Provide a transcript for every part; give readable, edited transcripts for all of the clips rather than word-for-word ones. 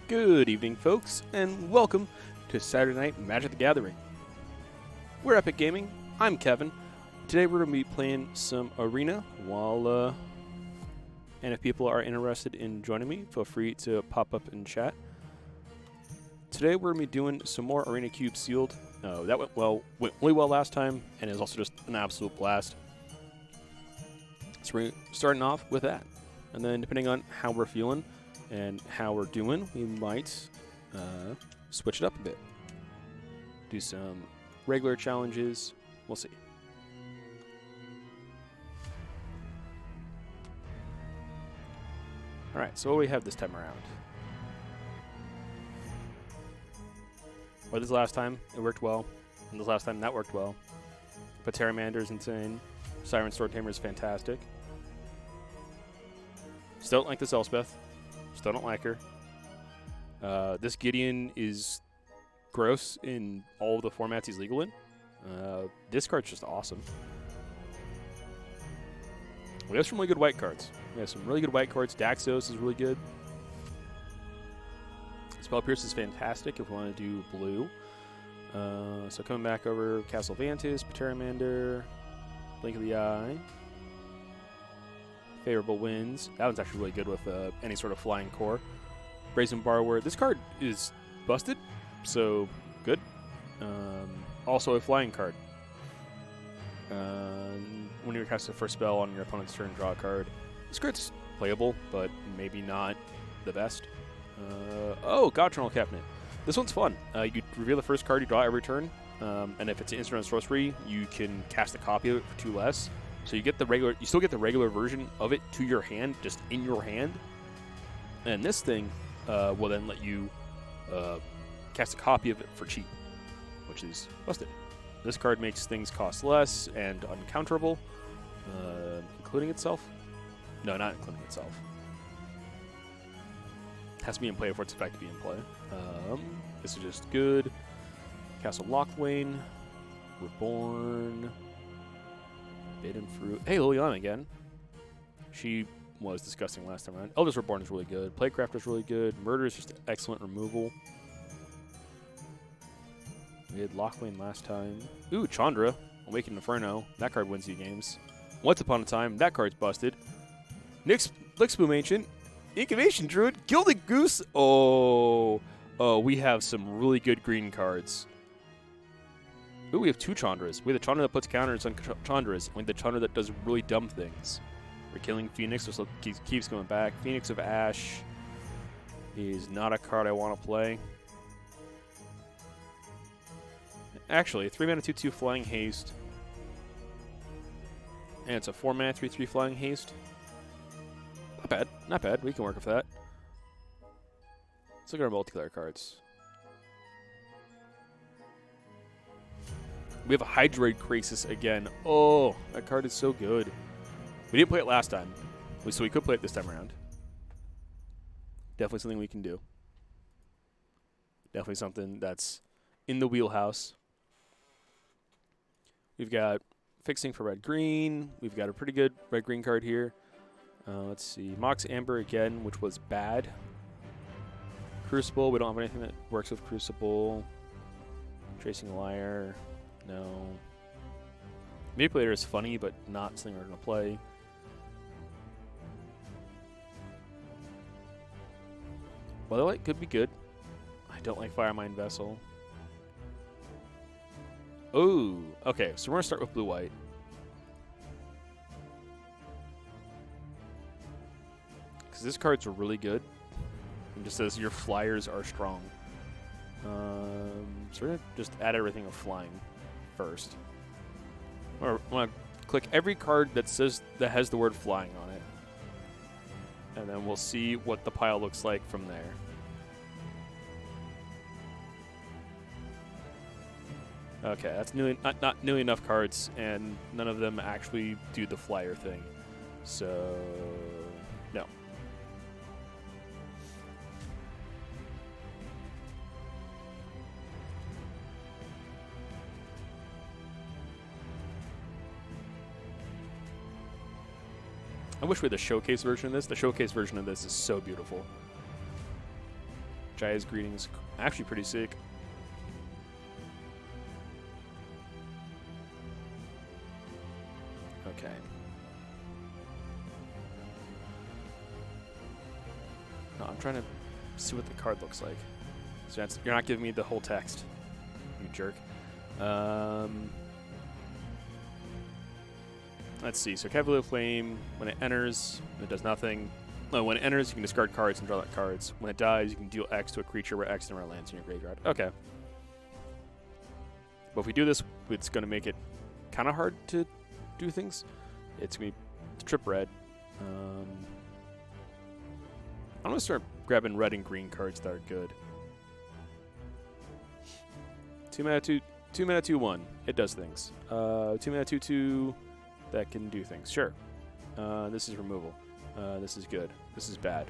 Good evening, folks, and welcome to Saturday Night Magic the Gathering. We're Epic Gaming. I'm Kevin. Today we're going to be playing some Arena and if people are interested in joining me, feel free to pop up in chat. Today we're going to be doing some more Arena Cube Sealed. That went really well last time, and it was also just an absolute blast. So we're starting off with that, and then depending on how we're feeling and how we're doing, we might switch it up a bit. Do some regular challenges. We'll see. Alright, so what do we have this time around? Well, this last time, it worked well. And this last time, that worked well. But Terramander's insane. Siren Swordtamer is fantastic. Still don't like this Elspeth. Still don't like her. This Gideon is gross in all of the formats he's legal in. This card's just awesome. We have some really good white cards. We have some really good white cards. Daxos is really good. Spell Pierce is fantastic if we want to do blue. So coming back over Castle Vantis, Terramander, Blink of the Eye. Favorable Winds. That one's actually really good with any sort of flying core. Brazen Borrower. This card is busted, so good. Also a flying card. When you cast the first spell on your opponent's turn, draw a card. This card's playable, but maybe not the best. Godtronal Cabinet. This one's fun. You reveal the first card you draw every turn, and if it's an instant or sorcery, you can cast a copy of it for 2 less. So you still get the regular version of it to your hand, just in your hand. And this thing will then let you cast a copy of it for cheap, which is busted. This card makes things cost less and uncounterable, including itself. No, not including itself. It has to be in play for its effect to be in play. This is just good. Castle Locthwain, Reborn. Bidden Fruit. Hey, Liliana again. She was disgusting last time around. Eldest Reborn is really good. Playcraft is really good. Murder is just excellent removal. We had Locthwain last time. Ooh, Chandra. Awakened Inferno. That card wins you games. Once upon a time, that card's busted. Blixboom Ancient. Incubation Druid. Gilded Goose. Oh, we have some really good green cards. Ooh, we have 2 Chandras. We have the Chandra that puts counters on Chandras. We have the Chandra that does really dumb things. We're killing Phoenix, so keeps going back. Phoenix of Ash is not a card I want to play. Actually, 3-mana 2/2 Flying Haste. And it's a 4-mana 3/3 Flying Haste. Not bad. Not bad. We can work with that. Let's look at our multicolor cards. We have a Hydroid Krasis again. Oh, that card is so good. We didn't play it last time, so we could play it this time around. Definitely something we can do. Definitely something that's in the wheelhouse. We've got Fixing for red-green. We've got a pretty good red-green card here. Let's see. Mox Amber again, which was bad. Crucible. We don't have anything that works with Crucible. Tracing Liar. No. Manipulator is funny, but not something we're going to play. Weatherlight could be good. I don't like Firemine Vessel. Oh, okay. So we're going to start with blue-white. Because this card's really good. It just says your flyers are strong. So we're going to just add everything of flying first. Or want to click every card that has the word flying on it. And then we'll see what the pile looks like from there. Okay, that's not nearly enough cards, and none of them actually do the flyer thing. So, no. I wish we had the showcase version of this. The showcase version of this is so beautiful. Jaya's Greetings, actually pretty sick. Okay. No, I'm trying to see what the card looks like. So that's, you're not giving me the whole text, you jerk. Let's see. So Cavalier Flame, when it enters, it does nothing. No, when it enters, you can discard cards and draw that cards. When it dies, you can deal X to a creature where X never lands in your graveyard. Okay. But if we do this, it's going to make it kind of hard to do things. It's going to be trip red. I'm going to start grabbing red and green cards that are good. 2 mana, 2-1. It does things. 2 mana, 2-2. That can do things. Sure. This is removal. This is good. This is bad.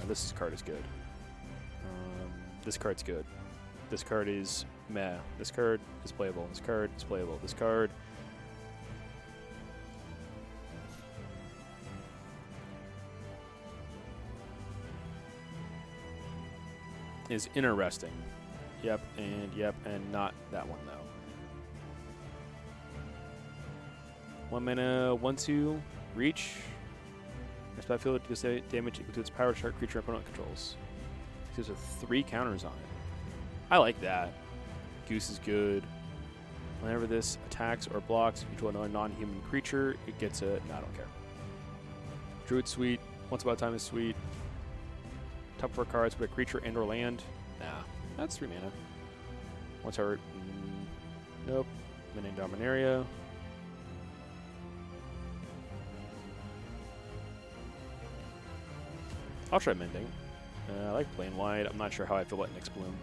This card is good. This card's good. This card is meh. This card is playable. This card is playable. This card is interesting. Yep, and not that one though. 1 mana, 1/2, reach. This battlefield does damage equal to its power chart creature opponent controls. There's 3 counters on it. I like that. Goose is good. Whenever this attacks or blocks another non-human creature, it gets a. No, I don't care. Druid sweet. Once Upon a Time is sweet. Top 4 cards with a creature and/or land. Nah, that's 3 mana. Once hurt. Nope. Mending Dominaria. I'll try Mending. I like Plain White. I'm not sure how I feel about Nyx Bloom.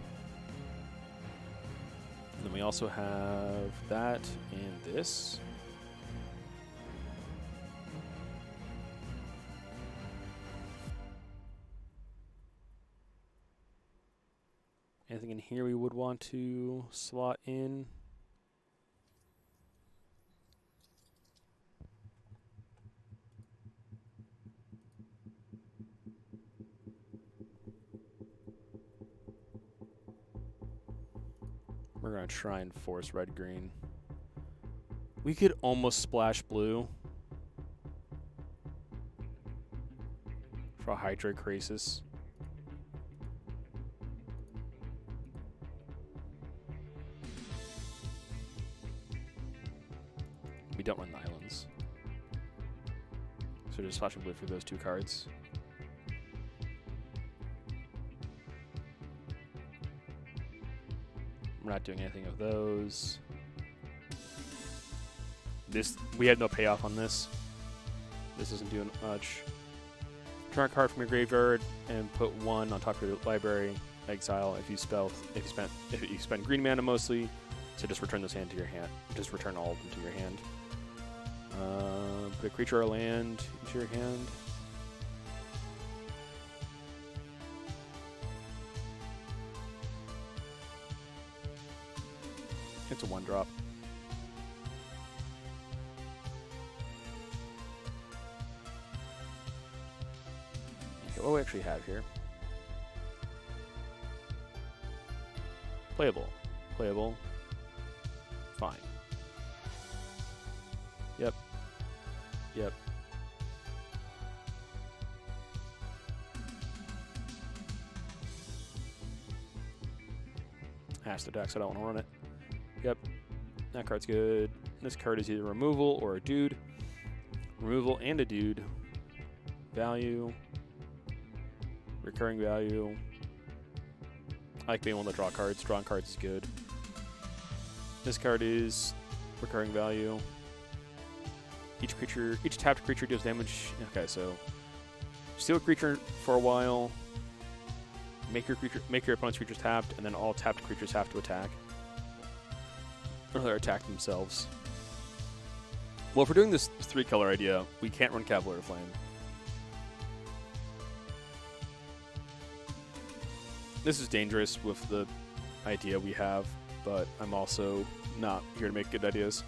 And then we also have that and this. Anything in here we would want to slot in? We're going to try and force red-green. We could almost splash blue for a Hydra Crisis. We don't run the islands. So just splashing blue for those 2 cards. We're not doing anything of those. We had no payoff on this. This isn't doing much. Draw a card from your graveyard and put 1 on top of your library. Exile if you spend green mana mostly. So just return those hand to your hand. Just return all of them to your hand. Put a creature or land into your hand. It's a 1-drop. Okay, what do we actually have here? Playable. Playable. Fine. Yep. Yep. Has to deck, so I don't want to run it. Yep. That card's good. This card is either removal or a dude. Removal and a dude. Value. Recurring value. I like being able to draw cards. Drawing cards is good. This card is recurring value. Each tapped creature deals damage. Okay, so steal a creature for a while. Make your opponent's creatures tapped, and then all tapped creatures have to attack. Or they're attacked themselves. Well, if we're doing this 3-color idea, we can't run Cavalier Flame. This is dangerous with the idea we have, but I'm also not here to make good ideas.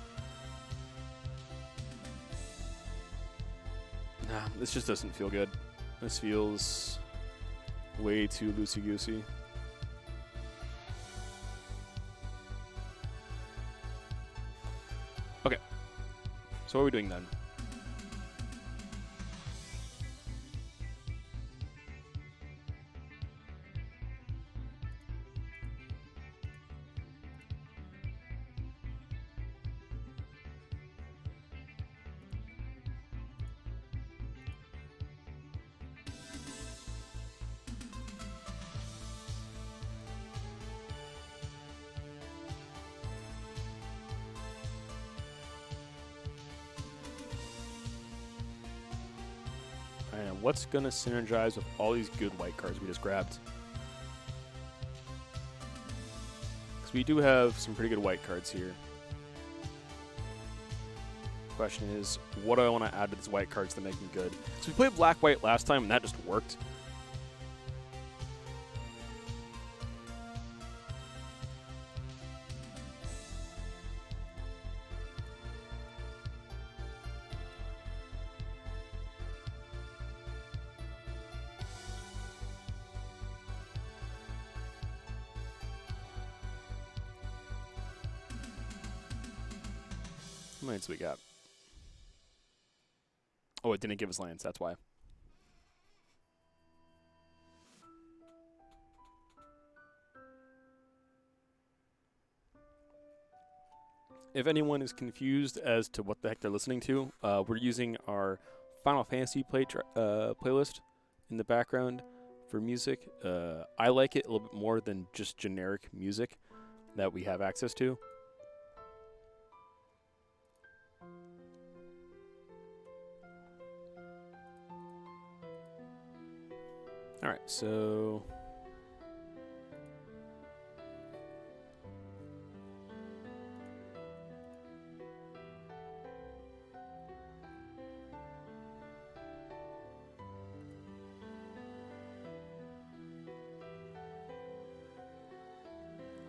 Nah, this just doesn't feel good. This feels way too loosey-goosey. So what are we doing then? And what's going to synergize with all these good white cards we just grabbed? Because we do have some pretty good white cards here. Question is, what do I want to add to these white cards to make them good? So we played black-white last time, and that just worked. How many lands do we got? Oh, it didn't give us lands, that's why. If anyone is confused as to what the heck they're listening to, we're using our Final Fantasy playlist in the background for music. I like it a little bit more than just generic music that we have access to. All right, so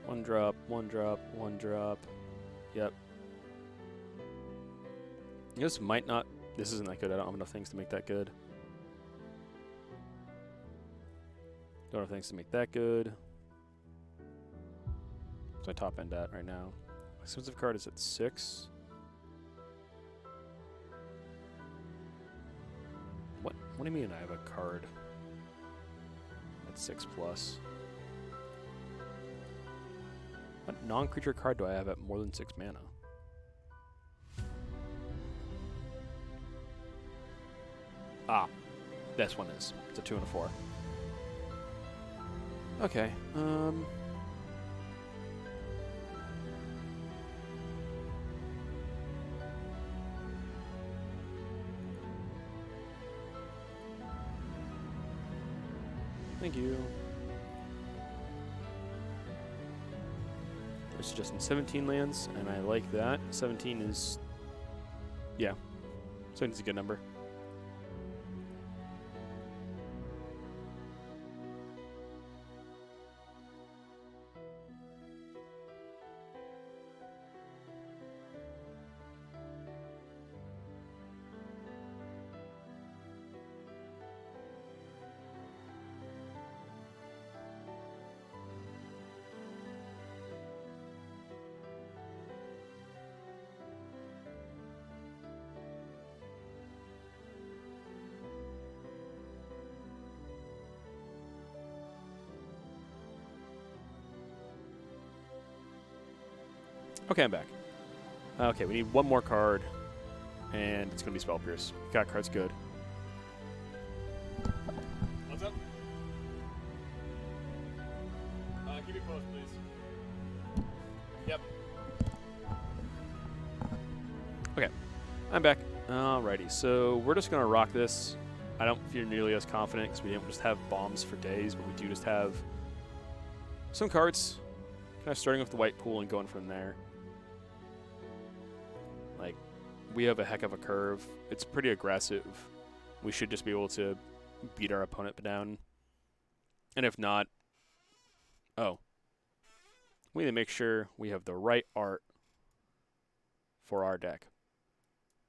one drop, one drop, one drop. Yep. This might not. This isn't that good. I don't have enough things to make that good. Don't have things to make that good. What's my top end at right now? Expensive card is at 6. What do you mean I have a card at 6+? What non-creature card do I have at more than 6 mana? Ah, this one is. It's a 2 and a 4. Okay, thank you. It's just in 17 lands, and I like that. 17 is, yeah, 17 is a good number. Okay, I'm back. Okay, we need one more card, and it's going to be Spell Pierce. Got card's good. What's up? Keep it close, please. Yep. Okay, I'm back. Alrighty, so we're just going to rock this. I don't feel nearly as confident because we didn't just have bombs for days, but we do just have some cards. Kind of starting with the white pool and going from there. Like, we have a heck of a curve. It's pretty aggressive. We should just be able to beat our opponent down. And if not, we need to make sure we have the right art for our deck.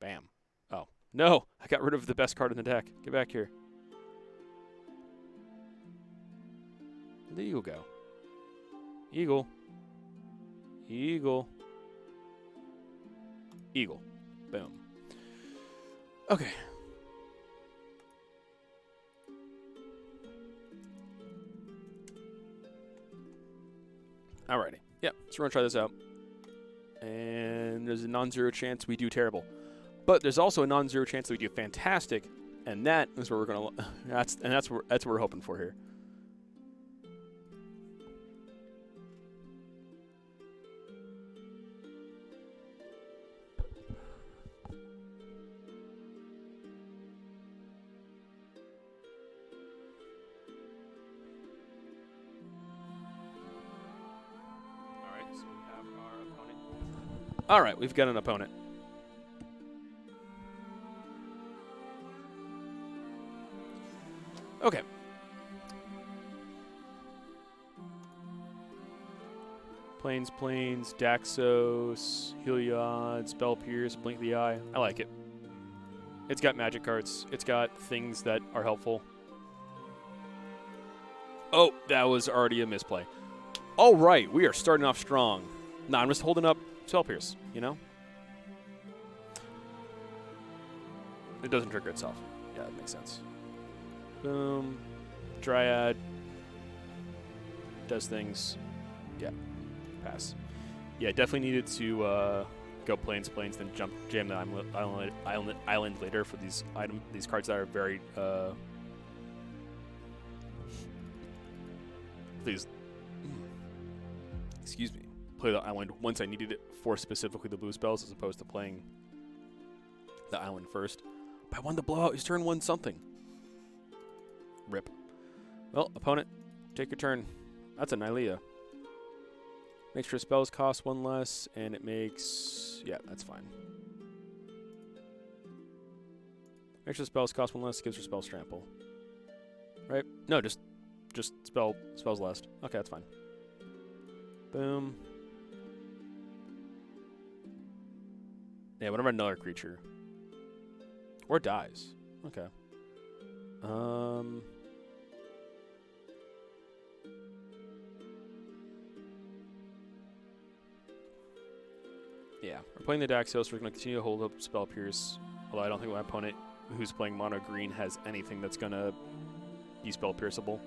Bam. Oh, no! I got rid of the best card in the deck. Get back here. Where'd the eagle go? Eagle. Eagle. Eagle. Boom. Okay. Alrighty. Yeah, so we're going to try this out. And there's a non-zero chance we do terrible. But there's also a non-zero chance that we do fantastic, and that is where we're going to that's what we're hoping for here. All right, we've got an opponent. Okay. Plains, Daxos, Heliod, Spell Pierce, Blink the Eye. I like it. It's got magic cards. It's got things that are helpful. Oh, that was already a misplay. All right, we are starting off strong. Nah, I'm just holding up Spell Pierce, you know? It doesn't trigger itself. Yeah, that makes sense. Boom. Dryad. Does things. Yeah. Pass. Yeah, definitely needed to go Plains, then jam the island later for these cards that are very please. Excuse me. Play the island once I needed it for specifically the blue spells, as opposed to playing the island first. But I wanted to blow out his turn 1 something. Rip. Well, opponent, take your turn. That's a Nylea. Make sure spells cost 1 less, and it makes... Yeah, that's fine. Make sure spells cost 1 less, gives her spells trample. Right? No, just spells less. Okay, that's fine. Boom. Yeah, whenever another creature. Or dies. Okay. Yeah, we're playing the Daxos. We're going to continue to hold up Spell Pierce. Although I don't think my opponent, who's playing mono green, has anything that's going to be spell pierceable.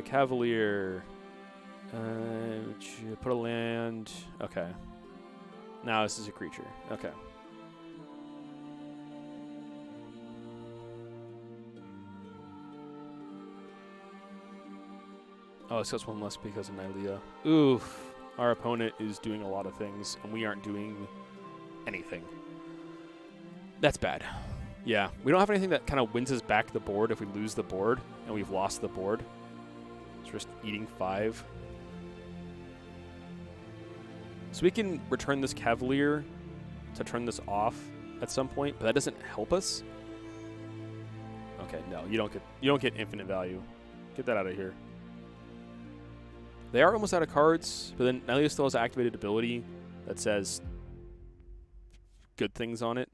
Cavalier. Put a land. Okay. Now this is a creature. Okay. Oh, it's just 1 less because of Nylea. Oof. Our opponent is doing a lot of things, and we aren't doing anything. That's bad. Yeah, we don't have anything that kind of wins us back the board if we lose the board, and we've lost the board. So we're just eating 5. So we can return this Cavalier to turn this off at some point, but that doesn't help us. Okay, no, you don't get infinite value. Get that out of here. They are almost out of cards, but then Nylea still has activated ability that says good things on it.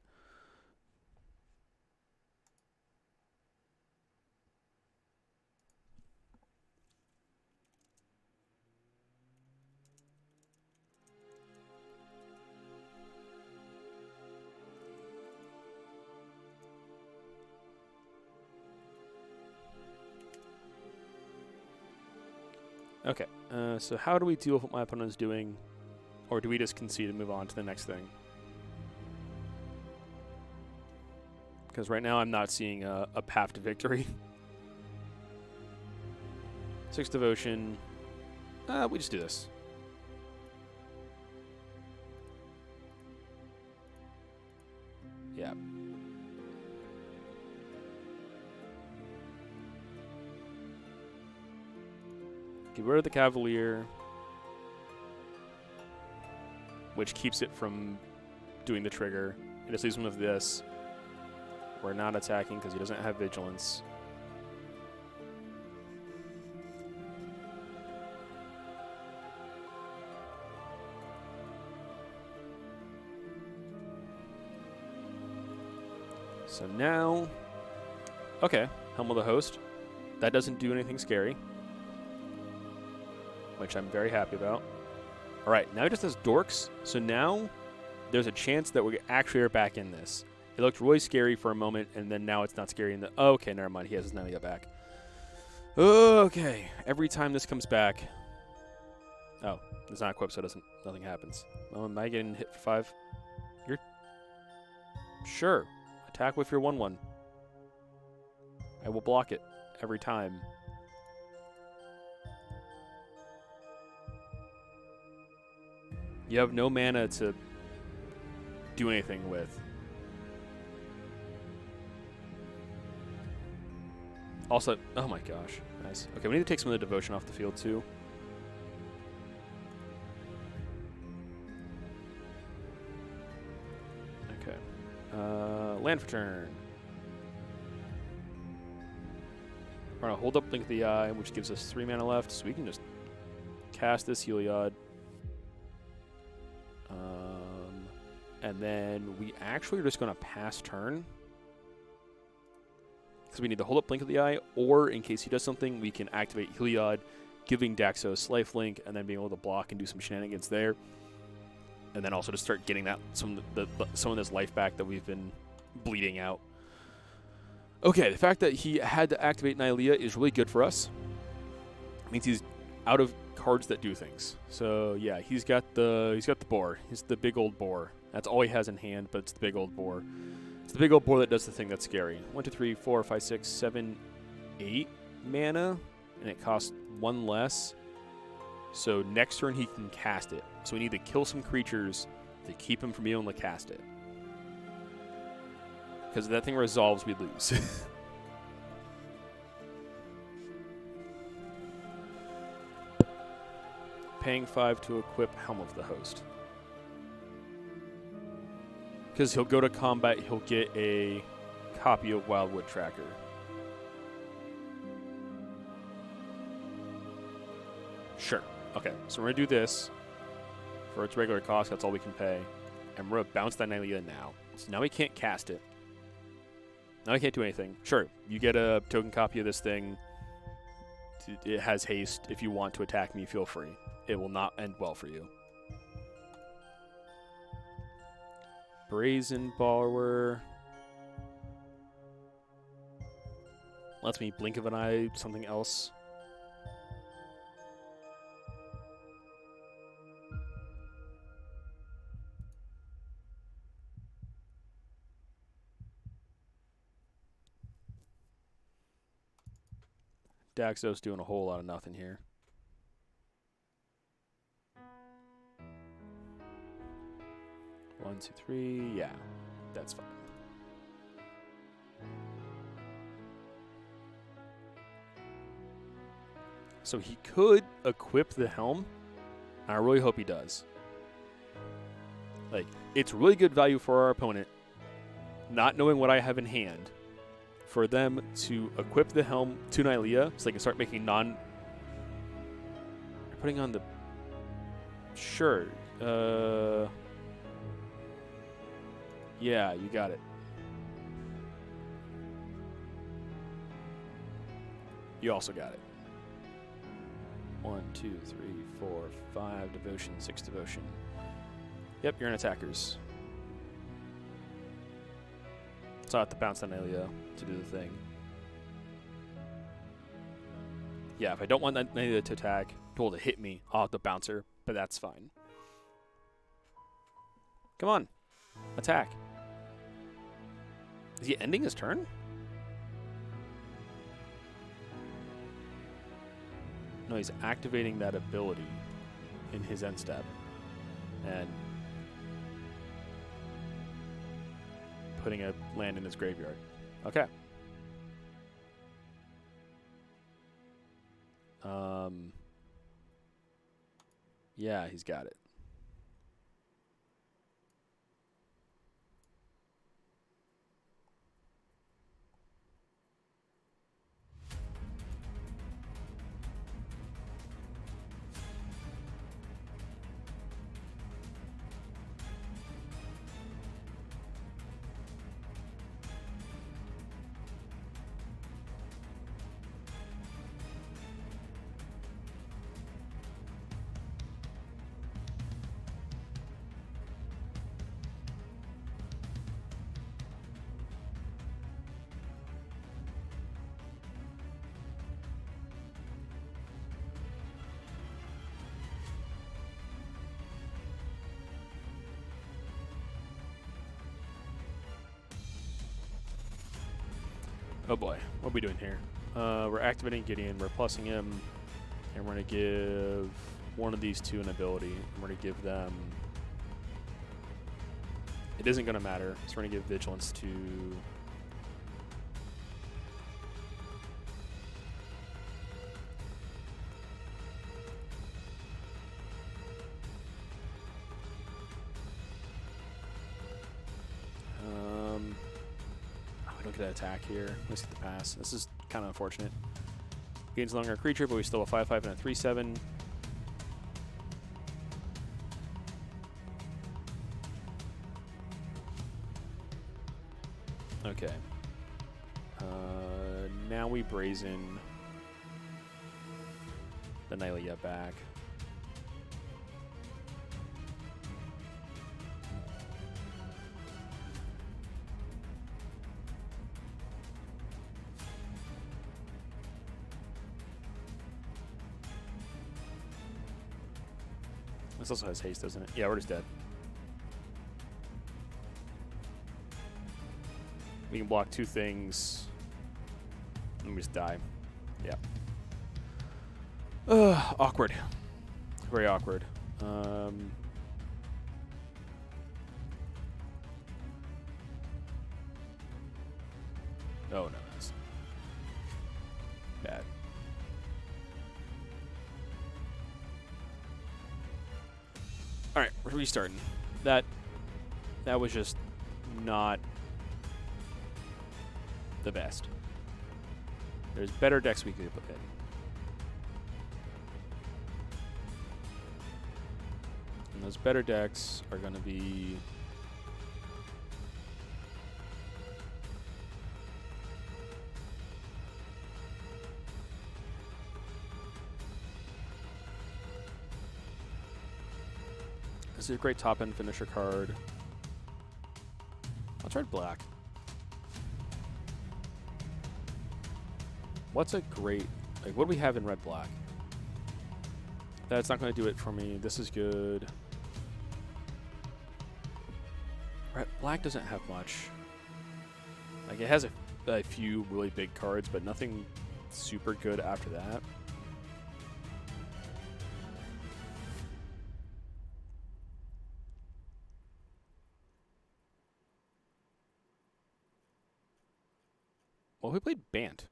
Okay, so how do we deal with what my opponent is doing? Or do we just concede and move on to the next thing? Because right now I'm not seeing a path to victory. 6 Devotion. We just do this. Yeah. Get rid of the Cavalier, which keeps it from doing the trigger. It just leaves him with this. We're not attacking because he doesn't have Vigilance. So now, okay, Helm of the Host. That doesn't do anything scary, which I'm very happy about. All right, now he just has dorks. So now there's a chance that we actually are back in this. It looked really scary for a moment, and then now it's not scary. Okay, never mind. He has his Nylea back. Okay, every time this comes back. Oh, it's not equipped, so nothing happens. Am I getting hit for 5? You're sure. Attack with your 1/1. I will block it every time. You have no mana to do anything with. Also, oh my gosh, nice. Okay, we need to take some of the devotion off the field too. Okay, land for turn. We're gonna hold up Blink of the Eye, which gives us 3 mana left, so we can just cast this Heliod. And then we actually are just going to pass turn. Because we need to hold up Blink of the Eye, or in case he does something, we can activate Heliod, giving Daxos lifelink, and then being able to block and do some shenanigans there. And then also to start getting that some of this life back that we've been bleeding out. Okay, the fact that he had to activate Nylea is really good for us. It means he's out of cards that do things. So yeah, he's got the boar. He's the big old boar. That's all he has in hand, but it's the big old boar. It's the big old boar that does the thing that's scary. 1, 2, 3, 4, 5, 6, 7, 8 mana, and it costs 1 less. So next turn he can cast it. So we need to kill some creatures to keep him from being able to cast it. Because if that thing resolves, we lose. Paying 5 to equip Helm of the Host. Because he'll go to combat, he'll get a copy of Wildwood Tracker. Sure. Okay, so we're going to do this. For its regular cost, that's all we can pay. And we're going to bounce that Nylea now. So now we can't cast it. Now I can't do anything. Sure, you get a token copy of this thing. It has haste. If you want to attack me, feel free. It will not end well for you. Brazen Borrower. Lets me blink of an eye, something else. Daxos doing a whole lot of nothing here. One, two, three. Yeah, that's fine. So he could equip the helm. And I really hope he does. Like, it's really good value for our opponent, not knowing what I have in hand, for them to equip the helm to Nylea so they can start making You're putting on the... Sure. Yeah, you got it. You also got it. 1, 2, 3, 4, 5 devotion, 6 devotion. Yep, you're in attackers. So I have to bounce on Nylea to do the thing. Yeah, if I don't want that Nylea to attack, told to hit me, I'll have to bounce her, but that's fine. Come on. Attack. Is he ending his turn? No, he's activating that ability in his end step. And putting a land in his graveyard. Okay. Yeah, he's got it. Oh boy, what are we doing here? We're activating Gideon, we're plussing him, and we're going to give one of these two an ability. And we're going to give them... It isn't going to matter, so we're going to give Vigilance to... we don't get an attack here. Let's get the pass. This is kind of unfortunate. Gains longer creature, but we still have a 5/5 and a 3/7. Okay. Now we brazen the Nylea back. This also has haste, doesn't it? Yeah, we're just dead. We can block two things, and we just die. Yeah. Awkward. Very awkward. Oh, no, that's bad. All right, we're restarting. That was just not the best. There's better decks we could put in. And those better decks are going to be... This is a great top-end finisher card. I'll try black. What's a great... Like, what do we have in red-black? That's not going to do it for me. This is good. Black doesn't have much. Like, it has a few really big cards, but nothing super good after that. Well, we played Bant.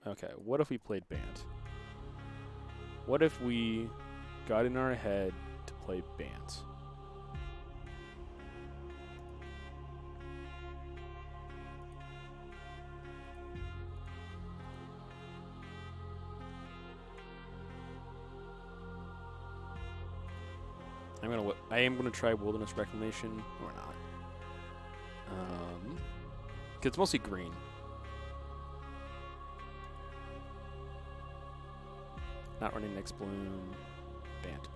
Okay, what if we played Bant? What if we got in our head to play Bant? I am gonna try Wilderness Reclamation or not. Cause it's mostly green. Not running Next Bloom. Bant.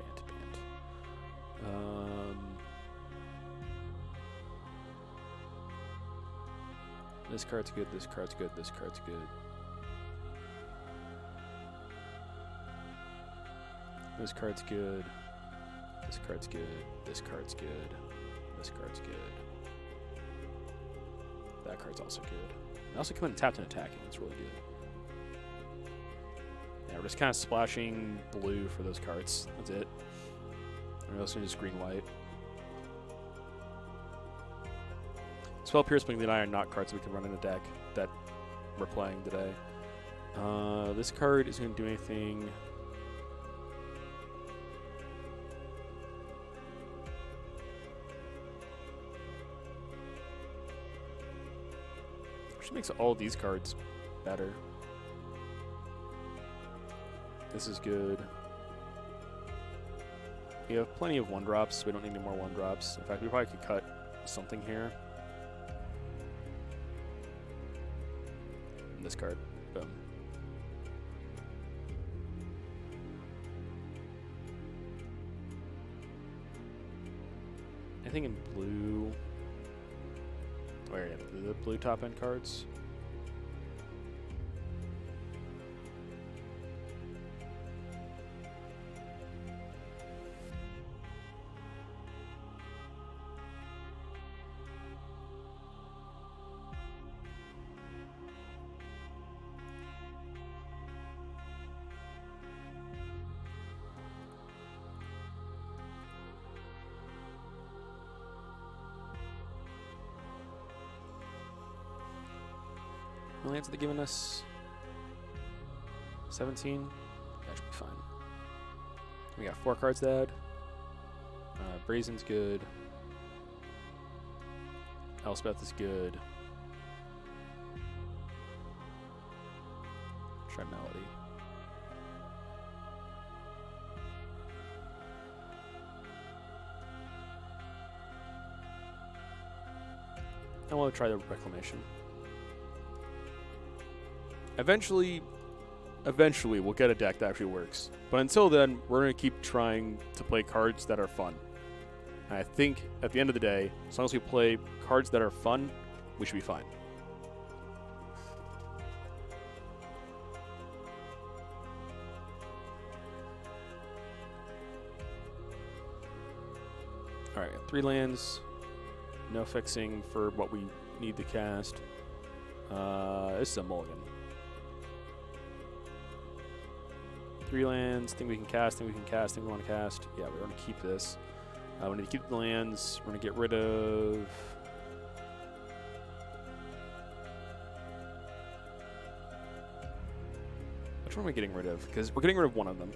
This card's good, this card's good, this card's good. This card's good. This card's good. This card's good. This card's good. That card's also good. I also come in and tapped and attacking. It's really good. Yeah, we're just kind of splashing blue for those cards. That's it. And we're also just green-white. Spell Pierce, Blink the Eye are not cards we can run in a deck that we're playing today. This card isn't going to do anything. Which makes all these cards better. This is good. We have plenty of 1-drops, so we don't need any more 1-drops. In fact, we probably could cut something here. And this card. Boom. Anything in blue? Where are the blue top end cards? How many lands are they giving us? 17? That should be fine. We got 4 cards to add. Brazen's good. Elspeth is good. Try Melody. I want to try the Reclamation. Eventually we'll get a deck that actually works. But until then, we're going to keep trying to play cards that are fun. And I think at the end of the day, as long as we play cards that are fun, we should be fine. Alright, 3 lands. No fixing for what we need to cast. This is a mulligan. 3 lands, thing we can cast, thing we want to cast. Yeah, we're going to keep this. We need to keep the lands. We're going to get rid of... Which one are we getting rid of? Because we're getting rid of one of them.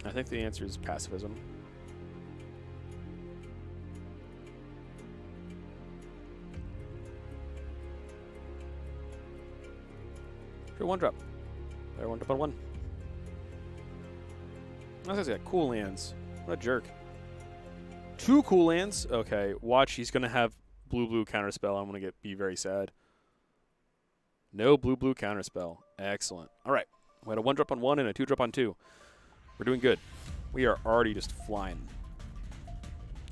I think the answer is pacifism. Sure, 1-drop. There, 1-drop on 1. I was gonna say, cool lands. What a jerk. 2 cool lands? Okay, watch, he's gonna have blue counterspell. I'm gonna be very sad. No blue counterspell. Excellent. Alright. We had a 1-drop on 1 and a 2-drop on 2. We're doing good. We are already just flying.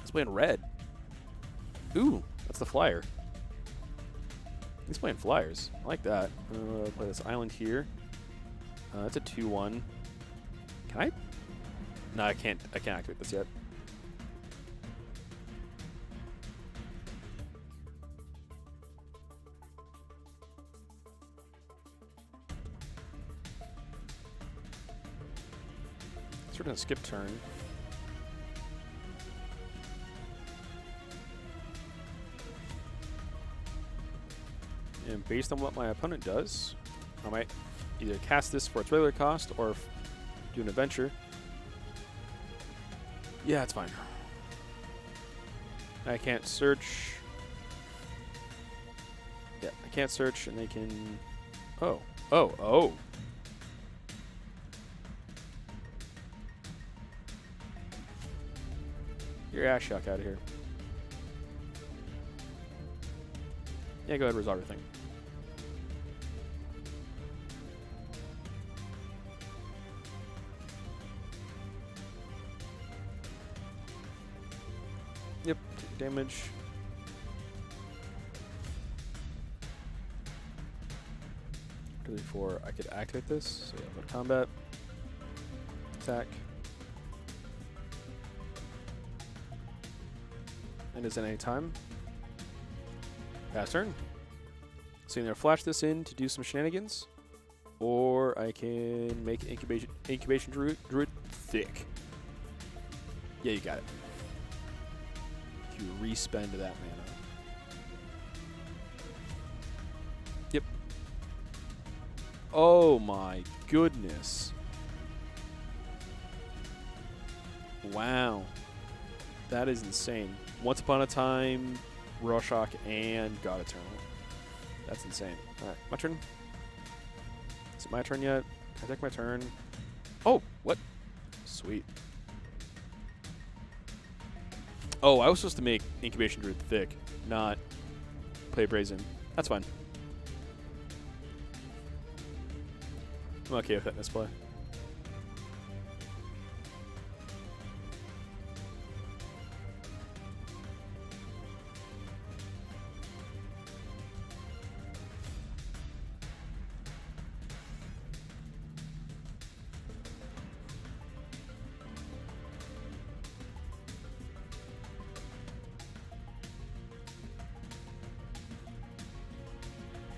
He's playing red. Ooh, that's the flyer. He's playing flyers. I like that. Play this island here. That's a 2-1. Can I? No, I can't activate this yet. So we're gonna skip turn. And based on what my opponent does, I might either cast this for its regular cost or do an adventure. Yeah, it's fine. I can't search. Yeah, I can't search, and they can... Oh. Get your Ashiok out of here. Yeah, go ahead and resolve your thing. Yep, take damage. Before I could activate this, so yeah, go to combat, attack, and is at any time. Pass turn. So either flash this in to do some shenanigans, or I can make incubation druid thick. Yeah, you got it. You re-spend that mana. Yep. Oh my goodness. Wow. That is insane. Once Upon a Time, Rorschach, and God Eternal. That's insane. Alright, my turn. Is it my turn yet? Can I take my turn? Oh, what? Sweet. Oh, I was supposed to make Incubation Druid thick, not play Brazen. That's fine. I'm okay with that misplay.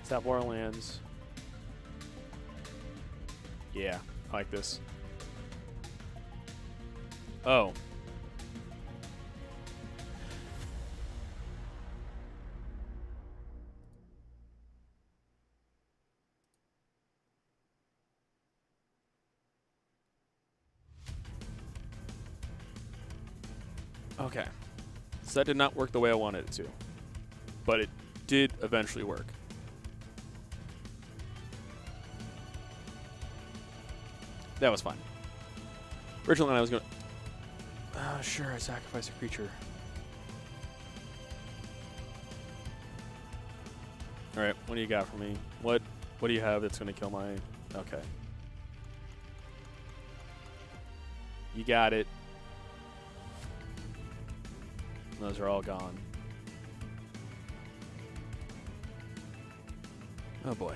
Tap more lands. Yeah, I like this. Oh. Okay. So that did not work the way I wanted it to. But it did eventually work. That was fine. Originally I was going to... sure, I sacrifice a creature. Alright, what do you got for me? What do you have that's going to kill my... Okay. You got it. Those are all gone. Oh boy.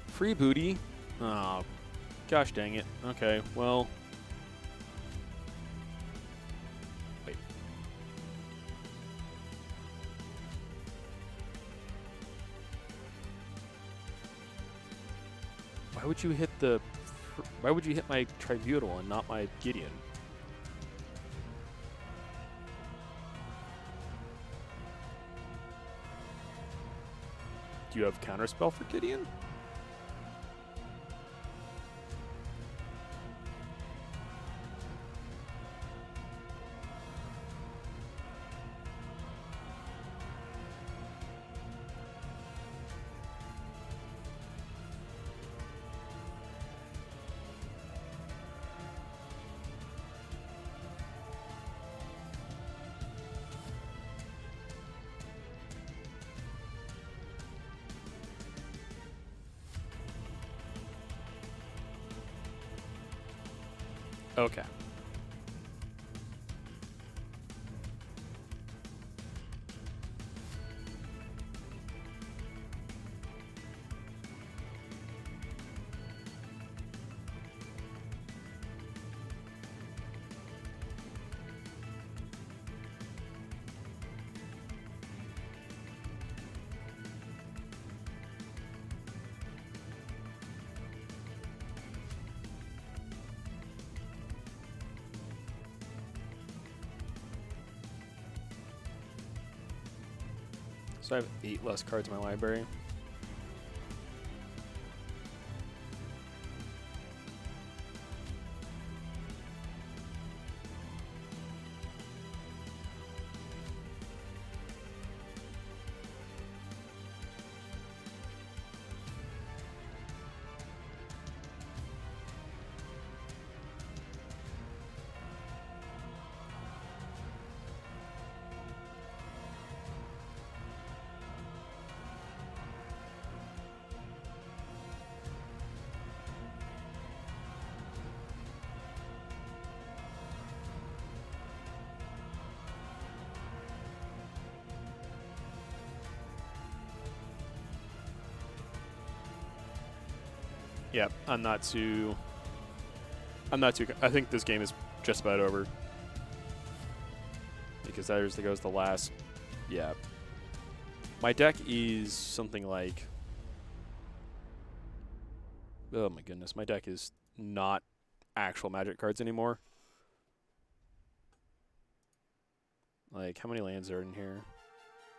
Free booty? Oh, gosh dang it. Okay, well. Wait. Why would you hit the... Why would you hit my Tribunal and not my Gideon? Do you have counterspell for Gideon? Okay. So I have 8 less cards in my library. Yeah, I'm not too. I think this game is just about over. Because there goes the last. Yeah. My deck is something like. Oh my goodness, my deck is not actual Magic cards anymore. Like, how many lands are in here?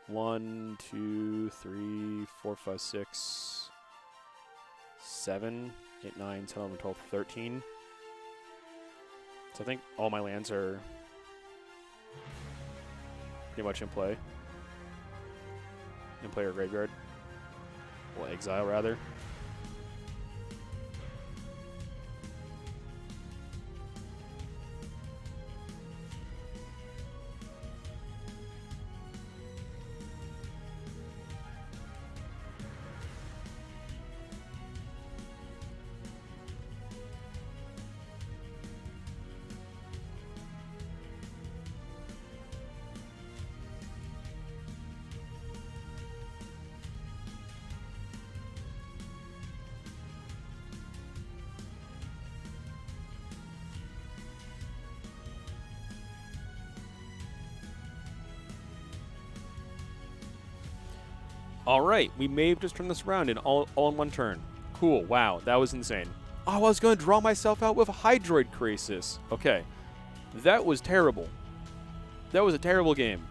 1, 2, 3, 4, 5, 6, 7, 8, 9, 10, 11, 12, 13. So I think all my lands are pretty much in play. In play or graveyard. Well, exile, rather. All right, we may have just turned this around in all in one turn. Cool. Wow, that was insane. Oh, I was going to draw myself out with a Hydroid Krasis. Okay. That was terrible. That was a terrible game.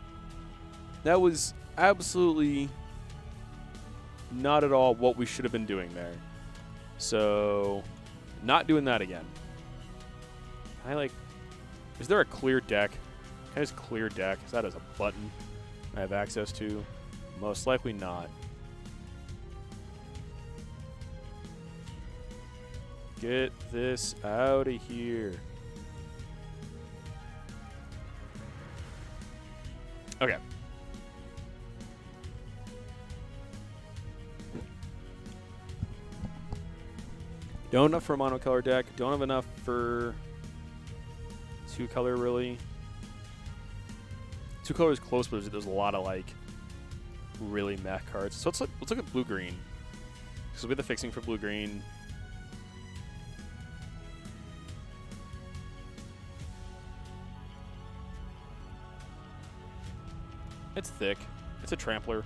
That was absolutely not at all what we should have been doing there. So, not doing that again. Is there a clear deck? Can I just clear deck? Is that as a button I have access to? Most likely not. Get this out of here. Okay. Don't have enough for a monocolor deck. Don't have enough for two color, really. Two color is close, but there's a lot of like really meh cards. So let's look at blue green. So we have the fixing for blue green. It's thick. It's a trampler.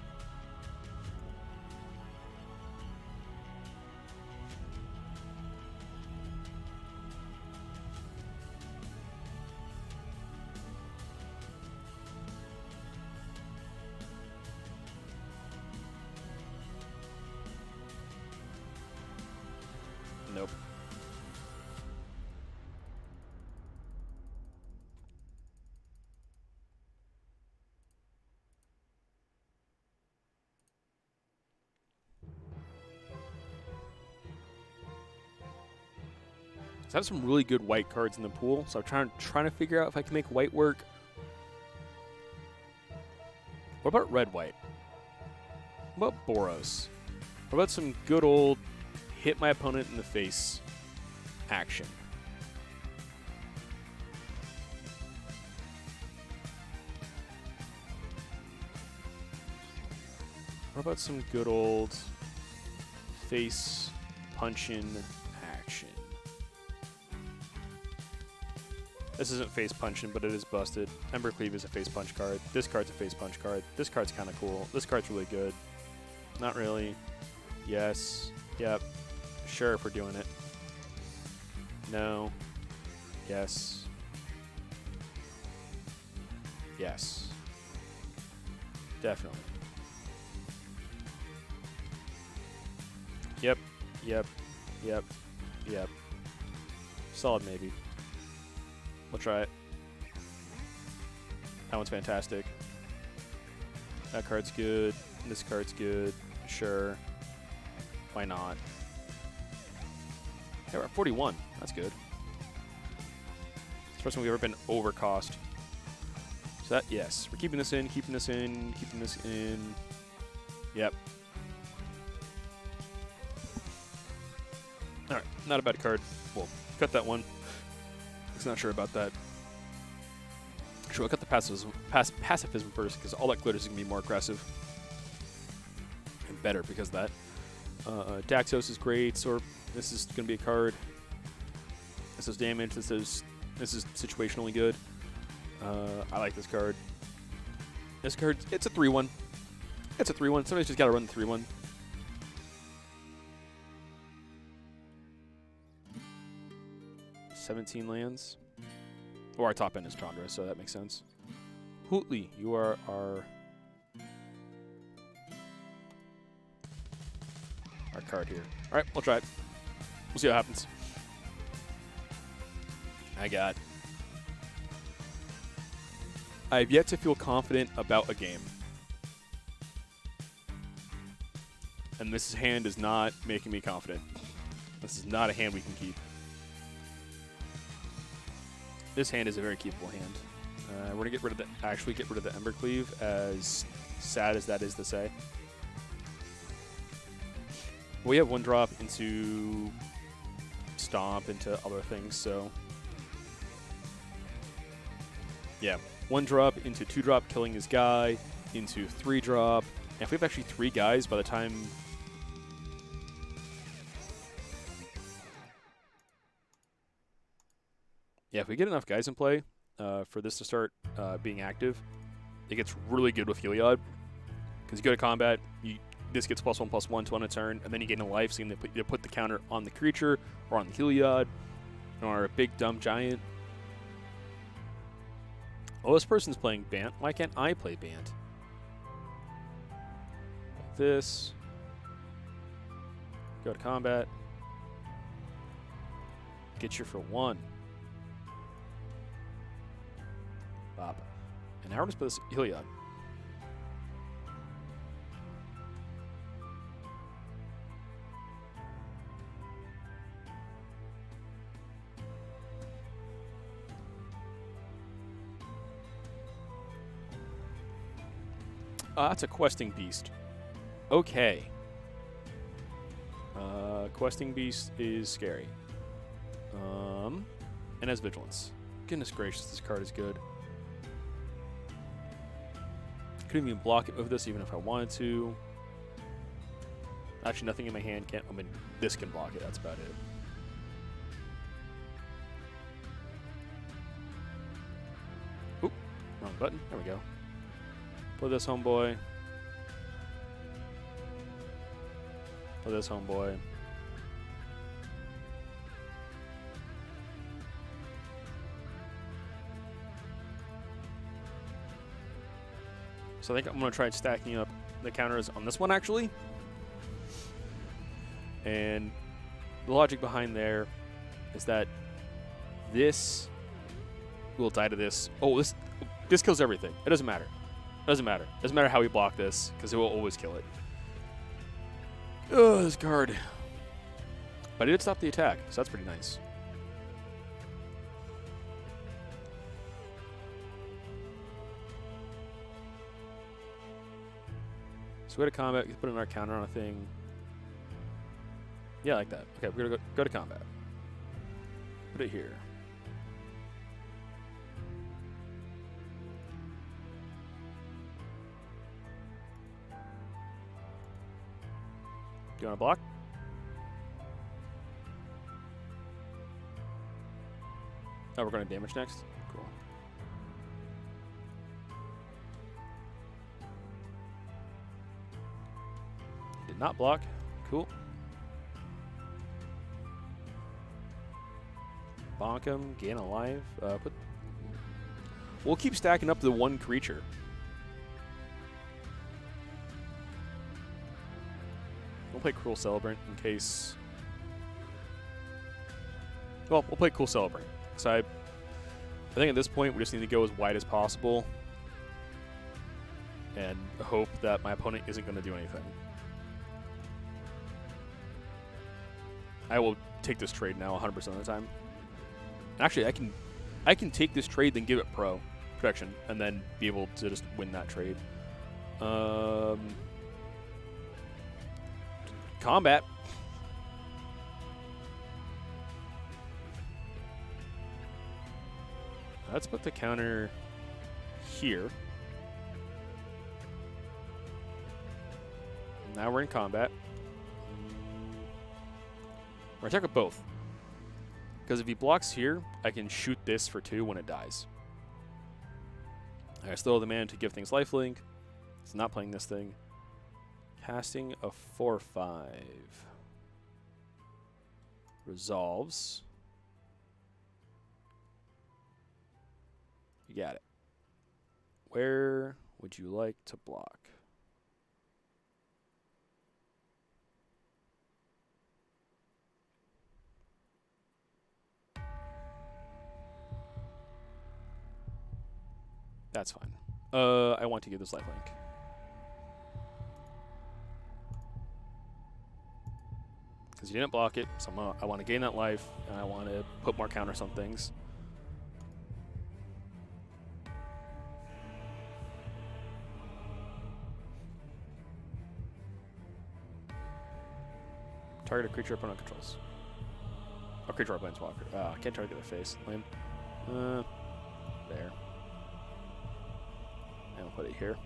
Nope. So I have some really good white cards in the pool, so I'm trying to figure out if I can make white work. What about red-white? What about Boros? What about some good old hit my opponent in the face action? What about some good old face punching action? This isn't face punching, but it is busted. Embercleave is a face punch card. This card's a face punch card. This card's kind of cool. This card's really good. Not really. Yes. Yep. Sure if we're doing it. No. Yes. Yes. Definitely. Yep. Yep. Yep. Yep. Solid maybe. We'll try it. That one's fantastic. That card's good. This card's good. Sure. Why not? Yeah, we're at 41. That's good. It's the first time we've ever been over cost. So that, yes. We're keeping this in, keeping this in, keeping this in. Yep. Alright, not a bad card. We'll cut that one. Not sure about that. Sure, I'll cut the pacifism first, because all that glitter is going to be more aggressive. And better because of that. Daxos is great, or this is going to be a card. This is damage, this is situationally good. I like this card. This card, it's a 3-1. It's a 3-1. Somebody's just got to run the 3-1. $17 lands. Or our top end is Chandra, so that makes sense. Hootley, you are our card here. Alright, we'll try it. We'll see what happens. I have yet to feel confident about a game. And this hand is not making me confident. This is not a hand we can keep. This hand is a very keepable hand. We're gonna get rid of the Embercleave, as sad as that is to say. We have one drop into Stomp, into other things, so yeah, one drop into 2-drop, killing his guy, into 3-drop. And if we have actually 3 guys by the time. Yeah, if we get enough guys in play for this to start being active, it gets really good with Heliod. Because you go to combat, you this gets +1/+1 to end a turn, and then you gain a life, so you either put the counter on the creature or on the Heliod or a big dumb giant. Oh, this person's playing Bant. Why can't I play Bant? Like this. Go to combat. Get you for 1. Bop. And now we're just play this Heliod. That's a questing beast. Okay. Questing beast is scary. And has vigilance. Goodness gracious, this card is good. Couldn't even block it with this even if I wanted to. Actually, nothing in my hand can. I mean, this can block it. That's about it. Oop, wrong button. There we go. Play this, homeboy. Play this, homeboy. So I think I'm going to try stacking up the counters on this one, actually. And the logic behind there is that this will die to this. Oh, this kills everything. It doesn't matter. It doesn't matter. It doesn't matter how we block this, because it will always kill it. Oh, this card. But it did stop the attack, so that's pretty nice. So we go to combat, we can put in our counter on a thing. Yeah, like that. Okay, we're going to go to combat. Put it here. Do you want to block? Oh, we're going to damage next? Cool. Did not block. Cool. Bonk him, gain a life. We'll keep stacking up the one creature. We'll play Cruel Celebrant in case... Well, we'll play Cruel Celebrant. So I think at this point we just need to go as wide as possible and hope that my opponent isn't going to do anything. I will take this trade now 100% of the time. Actually, I can take this trade, then give it protection, and then be able to just win that trade. Combat. Let's put the counter here. Now we're in combat. We're gonna attack with both. Because if he blocks here, I can shoot this for 2 when it dies. I still have the mana to give things lifelink. It's not playing this thing. Casting a 4/5. Resolves. You got it. Where would you like to block? That's fine. I want to give this lifelink. Because you didn't block it, so I want to gain that life, and I want to put more counters on things. Target a creature opponent controls. A creature or planeswalker. I can't target their face. Lame. There. And I'll put it here.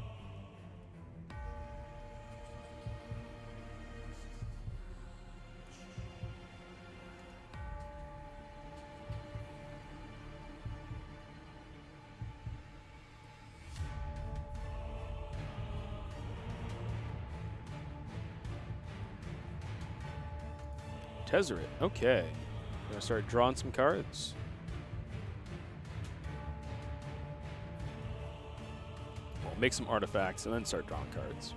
Tezzeret. Okay. Gonna start drawing some cards. We'll make some artifacts and then start drawing cards.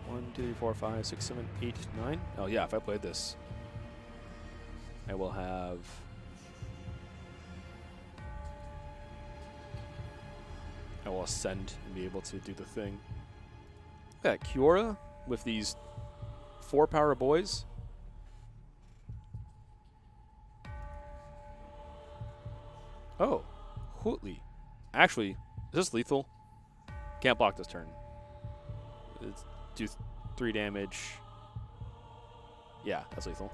One, two, three, four, five, six, seven, 8, 9. Oh yeah, if I played this, I will have I will ascend and be able to do the thing. Look at that, Kiora with these 4-power boys. Oh, Hootley. Actually, is this lethal? Can't block this turn. It's do 3 damage. Yeah, that's lethal.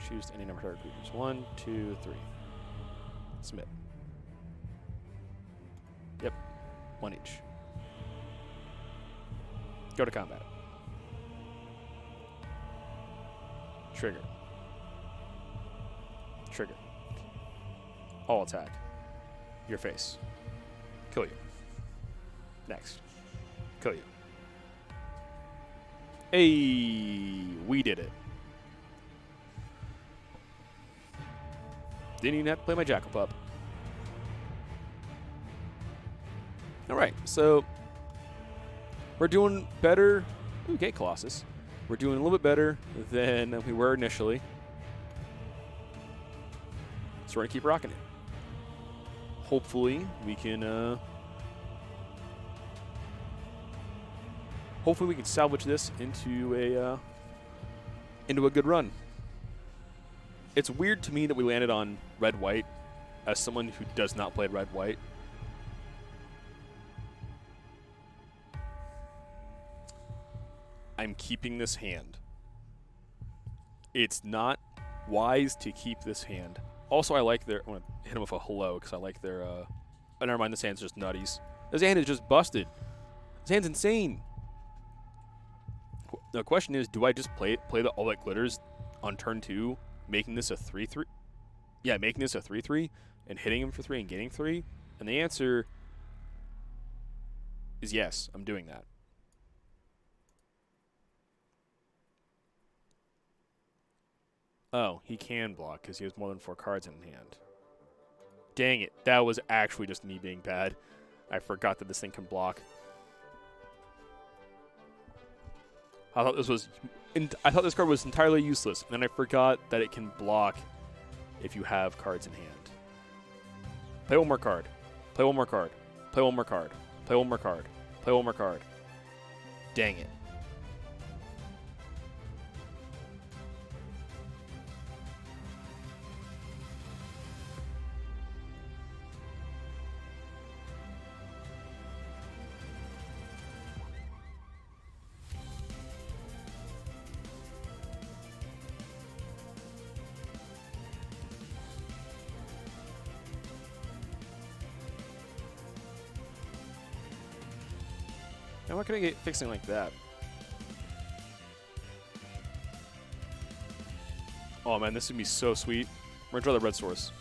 Choose any number of target creatures. 1, 2, 3. Submit. Yep. 1 each. Go to combat. Trigger. Trigger. All attack. Your face. Kill you. Next. Kill you. Hey, we did it. Didn't even have to play my Jackal Pup. Alright, so we're doing better. Ooh, Gate Colossus. We're doing a little bit better than we were initially. So we're going to keep rocking it. Hopefully we can salvage this into a good run. It's weird to me that we landed on red-white as someone who does not play red-white. I'm keeping this hand. It's not wise to keep this hand. Also, I like their... I'm going to hit him with a hello because I like their... Oh, never mind. This hand's just nutties. This hand is just busted. This hand's insane. The question is, do I just play the All That Glitters on turn 2, making this a 3-3? Yeah, making this a 3-3 and hitting him for 3 and getting 3? And the answer is yes, I'm doing that. Oh, he can block because he has more than 4 cards in hand. Dang it. That was actually just me being bad. I forgot that this thing can block. I thought this card was entirely useless, and then I forgot that it can block if you have cards in hand. Play one more card. Play one more card. Play one more card. Play one more card. Play one more card. Dang it. Now, why can I get fixing like that? Oh man, this would be so sweet. We're gonna draw the red source.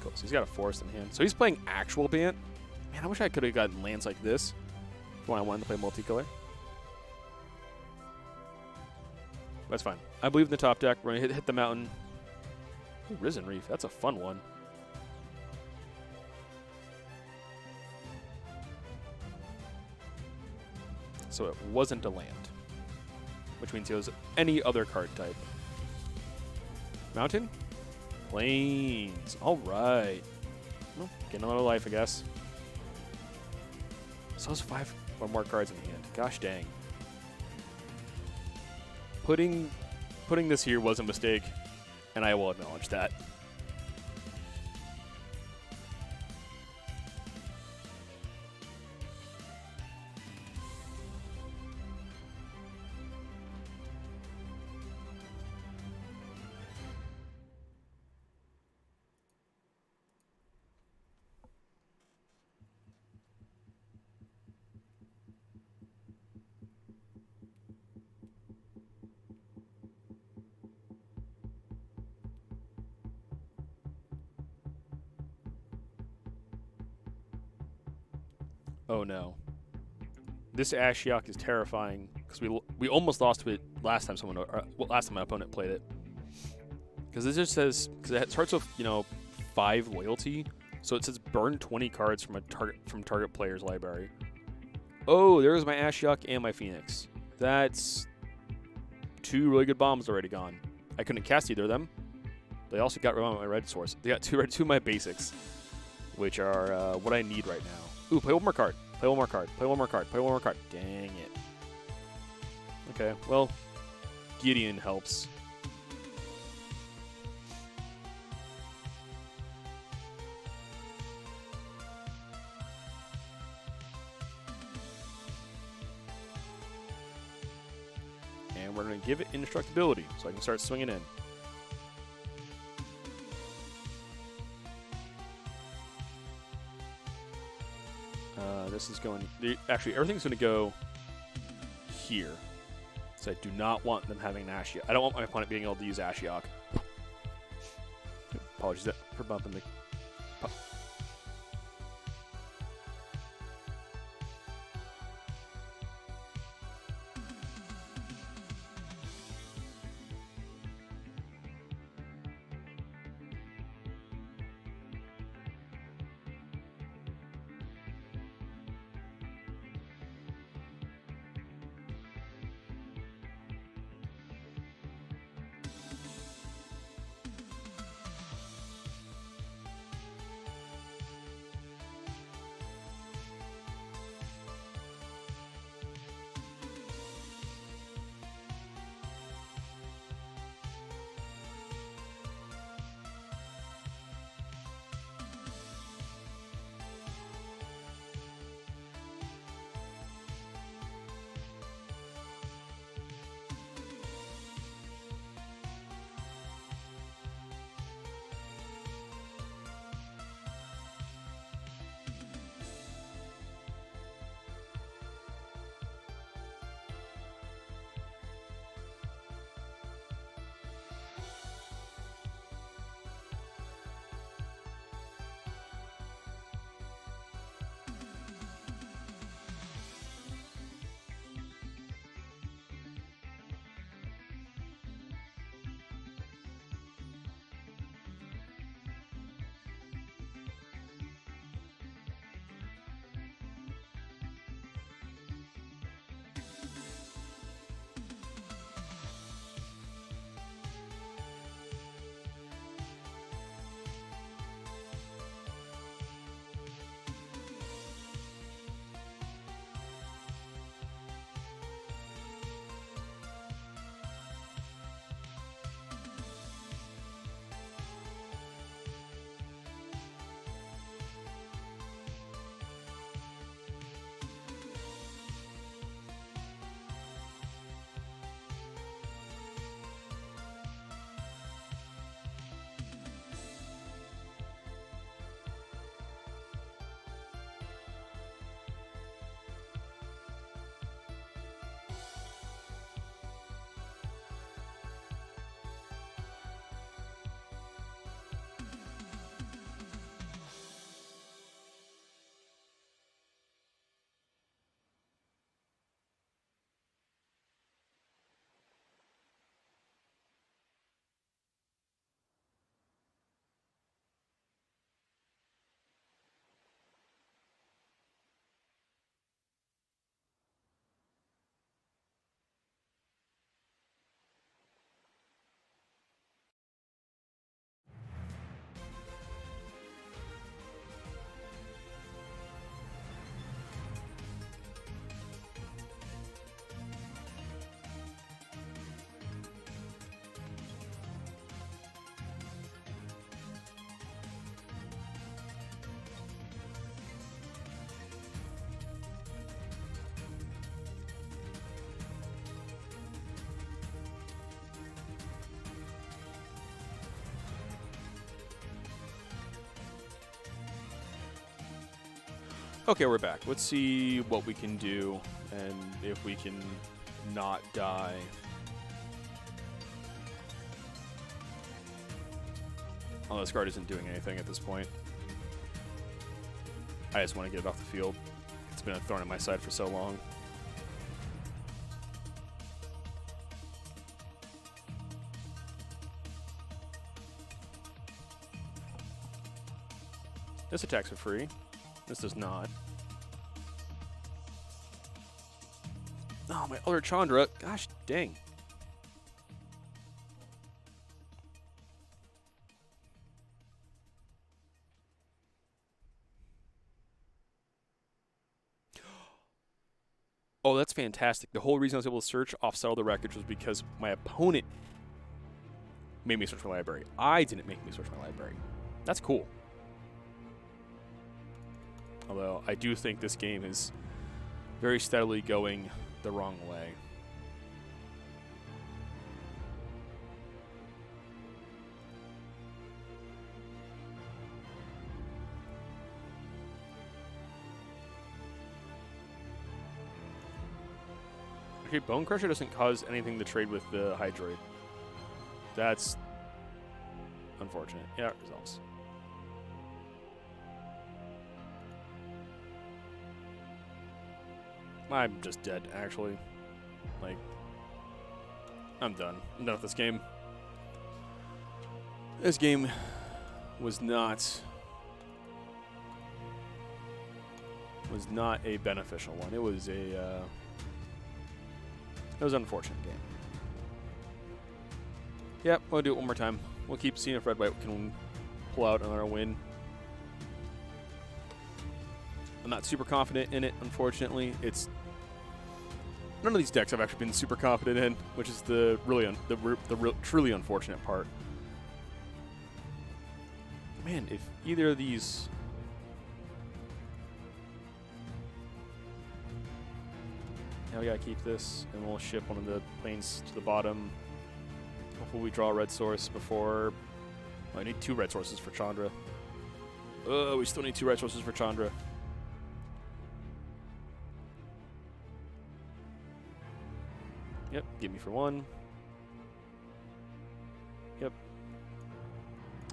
Cool. So he's got a forest in hand. So he's playing actual Bant. Man, I wish I could have gotten lands like this when I wanted to play multicolor. That's fine. I believe in the top deck. We're gonna hit the mountain. Ooh, Risen Reef. That's a fun one. So it wasn't a land, which means he was any other card type. Mountain? Plains. All right. Well, getting another life, I guess. So those 5 or more cards in hand. Gosh dang. Putting this here was a mistake, and I will acknowledge that. Oh no. This Ashiok is terrifying because we almost lost to it last time last time my opponent played it. Because it just says, because it starts with 5 loyalty, so it says burn 20 cards from target player's library. Oh, there's my Ashiok and my Phoenix. That's 2 really good bombs already gone. I couldn't cast either of them. They also got rid of my red source. They got two of my basics, which are what I need right now. Ooh, play one more card. Play one more card. Play one more card. Play one more card. Dang it. Okay, well, Gideon helps. And we're going to give it indestructibility, so I can start swinging in. This is going... Actually, everything's going to go here. So I do not want them having an Ashiok. I don't want my opponent being able to use Ashiok. Apologies for bumping the... Okay, we're back. Let's see what we can do and if we can not die. Oh, this card isn't doing anything at this point. I just want to get it off the field. been a thorn in my side for so long. This attacks for free. This does not. Oh, my other Chandra. Gosh dang. Oh, that's fantastic. The whole reason I was able to search off Settle the Wreckage was because my opponent made me search my library. I didn't make me search my library. That's cool. Although, I do think this game is very steadily going the wrong way. Okay, Bone Crusher doesn't cause anything to trade with the Hydroid. That's unfortunate. Yeah, it resolves. I'm just dead, actually. Like, I'm done. I'm done with this game. This game was not a beneficial one. It was a it was an unfortunate game. Yep, we'll do it one more time. We'll keep seeing if Red White can pull out another win. I'm not super confident in it, unfortunately. It's none of these decks I've actually been super confident in, which is the truly unfortunate part. Man, if either of these now we gotta keep this, and we'll ship one of the planes to the bottom. Hopefully we draw a red source before. Well, I need 2 red sources for Chandra. Oh, we still need 2 red sources for Chandra. Yep, give me for 1. Yep.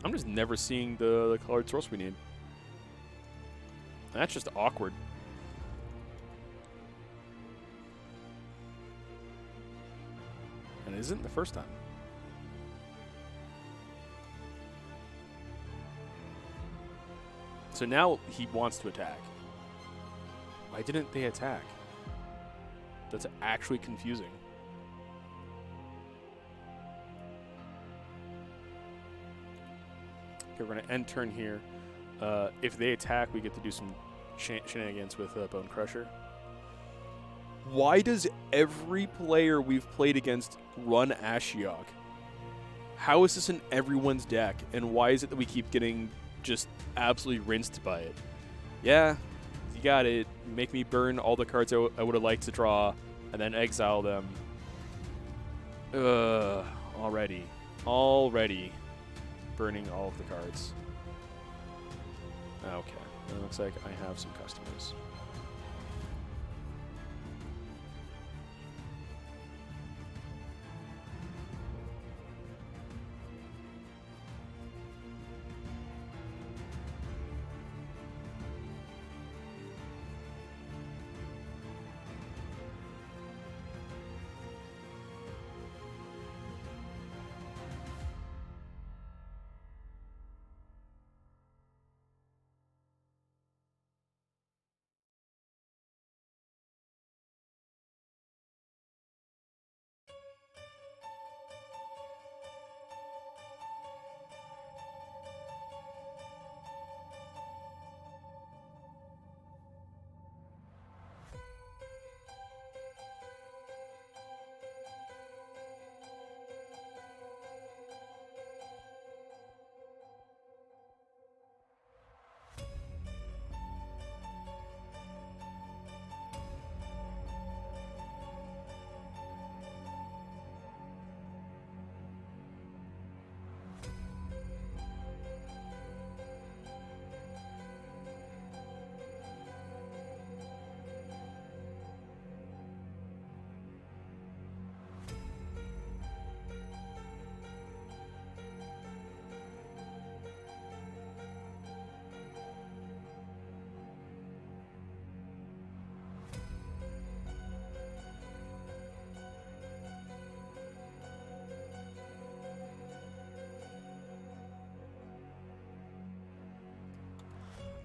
I'm just never seeing the colored source we need. That's just awkward. And it isn't the first time. So now he wants to attack. Why didn't they attack? That's actually confusing. Okay, we're going to end turn here. If they attack, we get to do some shenanigans with Bone Crusher. Why does every player we've played against run Ashiok? How is this in everyone's deck? And why is it that we keep getting just absolutely rinsed by it? Yeah, you got it. Make me burn all the cards I would have liked to draw and then exile them. Already burning all of the cards. Okay, it looks like I have some customers.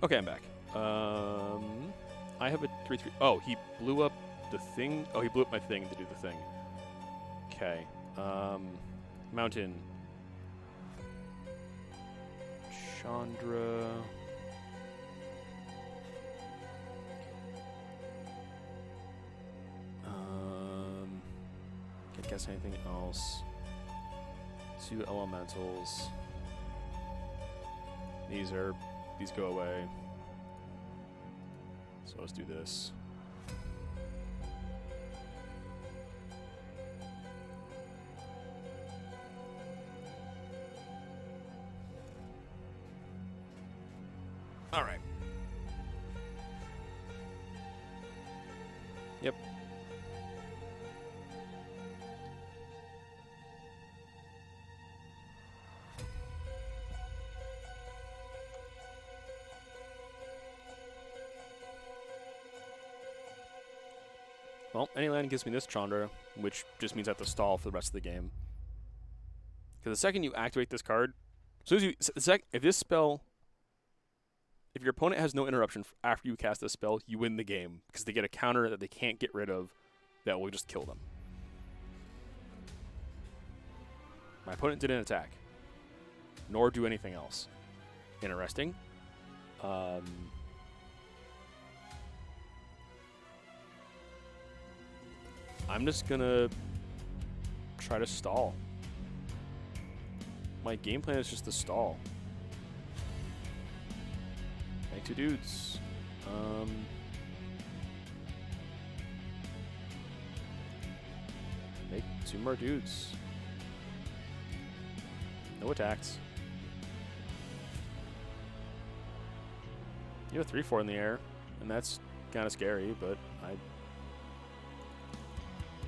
Okay, I'm back. I have a 3-3. Oh, he blew up the thing. Oh, he blew up my thing to do the thing. Okay. Mountain. Chandra. Can't guess anything else. 2 elementals. These go away. So let's do this. All right. Yep. Well, any land gives me this Chandra, which just means I have to stall for the rest of the game. Because the second you activate this card, as soon as you, if this spell, if your opponent has no interruption after you cast this spell, you win the game because they get a counter that they can't get rid of that will just kill them. My opponent didn't attack, nor do anything else. Interesting. I'm just gonna try to stall. My game plan is just to stall. Make 2 dudes. Make 2 more dudes. No attacks. You have a 3/4 in the air, and that's kind of scary, but I'm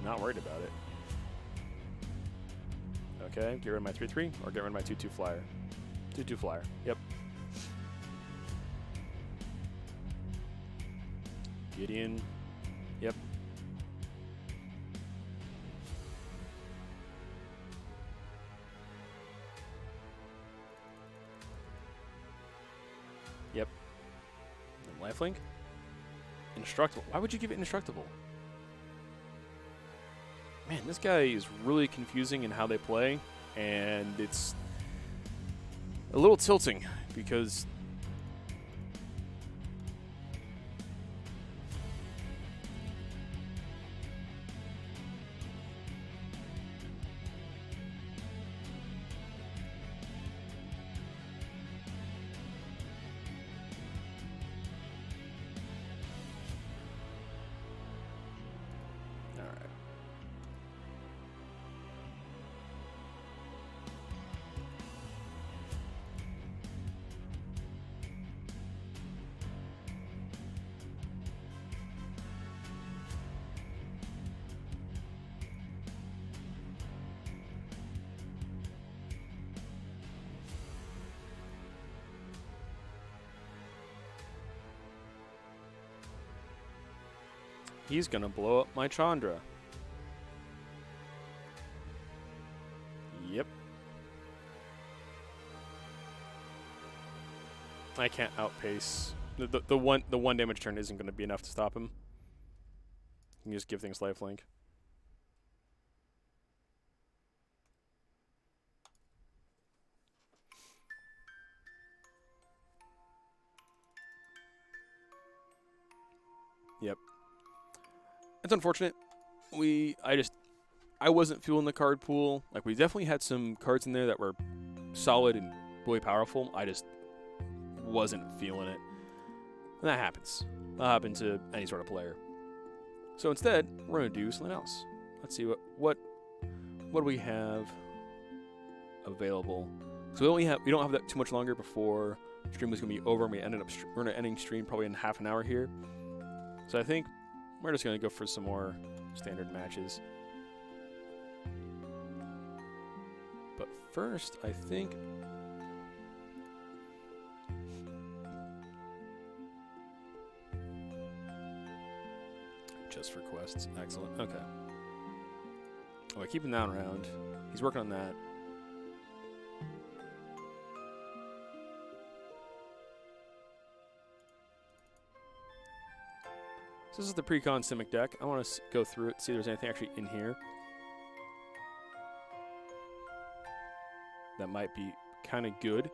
not worried about it. Okay, get rid of my 3/3 or get rid of my 2/2 flyer. 2/2 flyer. Yep. Gideon. Yep. Yep. And lifelink. Indestructible. Why would you give it indestructible? Man, this guy is really confusing in how they play, and it's a little tilting because he's gonna blow up my Chandra. Yep. I can't outpace the one damage turn isn't gonna be enough to stop him. You can just give things lifelink. Yep. It's unfortunate. I wasn't feeling the card pool. Like, we definitely had some cards in there that were solid and really powerful. I just wasn't feeling it. And that happens. That'll happen to any sort of player. So instead, we're going to do something else. Let's see what do we have available. So we don't have that too much longer before stream was going to be over, and we're going to ending stream probably in half an hour here. So I think we're just going to go for some more standard matches. But first, I think just for quests. Excellent. Okay. Oh, keeping that around. He's working on that. this is the Precon Simic deck. I want to go through it, see if there's anything actually in here that might be kind of good.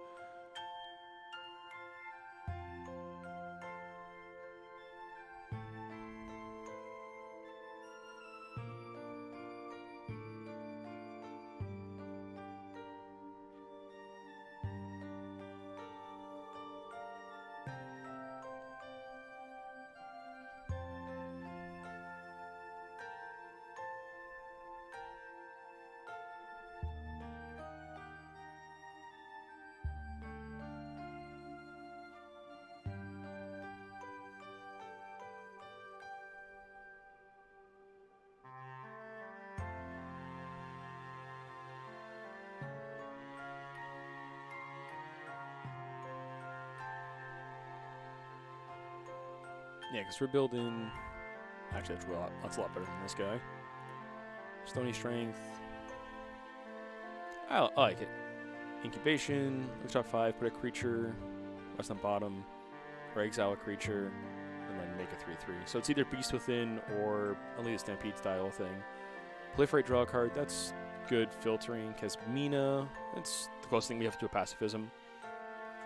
Yeah, because we're building... Actually, that's a lot better than this guy. Stony Strength. I like it. Incubation. Look top 5. Put a creature. Rest on bottom. Or exile a creature. And then make a 3/3. So it's either Beast Within or only a Stampede style thing. Proliferate, draw a card. That's good filtering. Because Mina. That's the closest thing we have to a pacifism.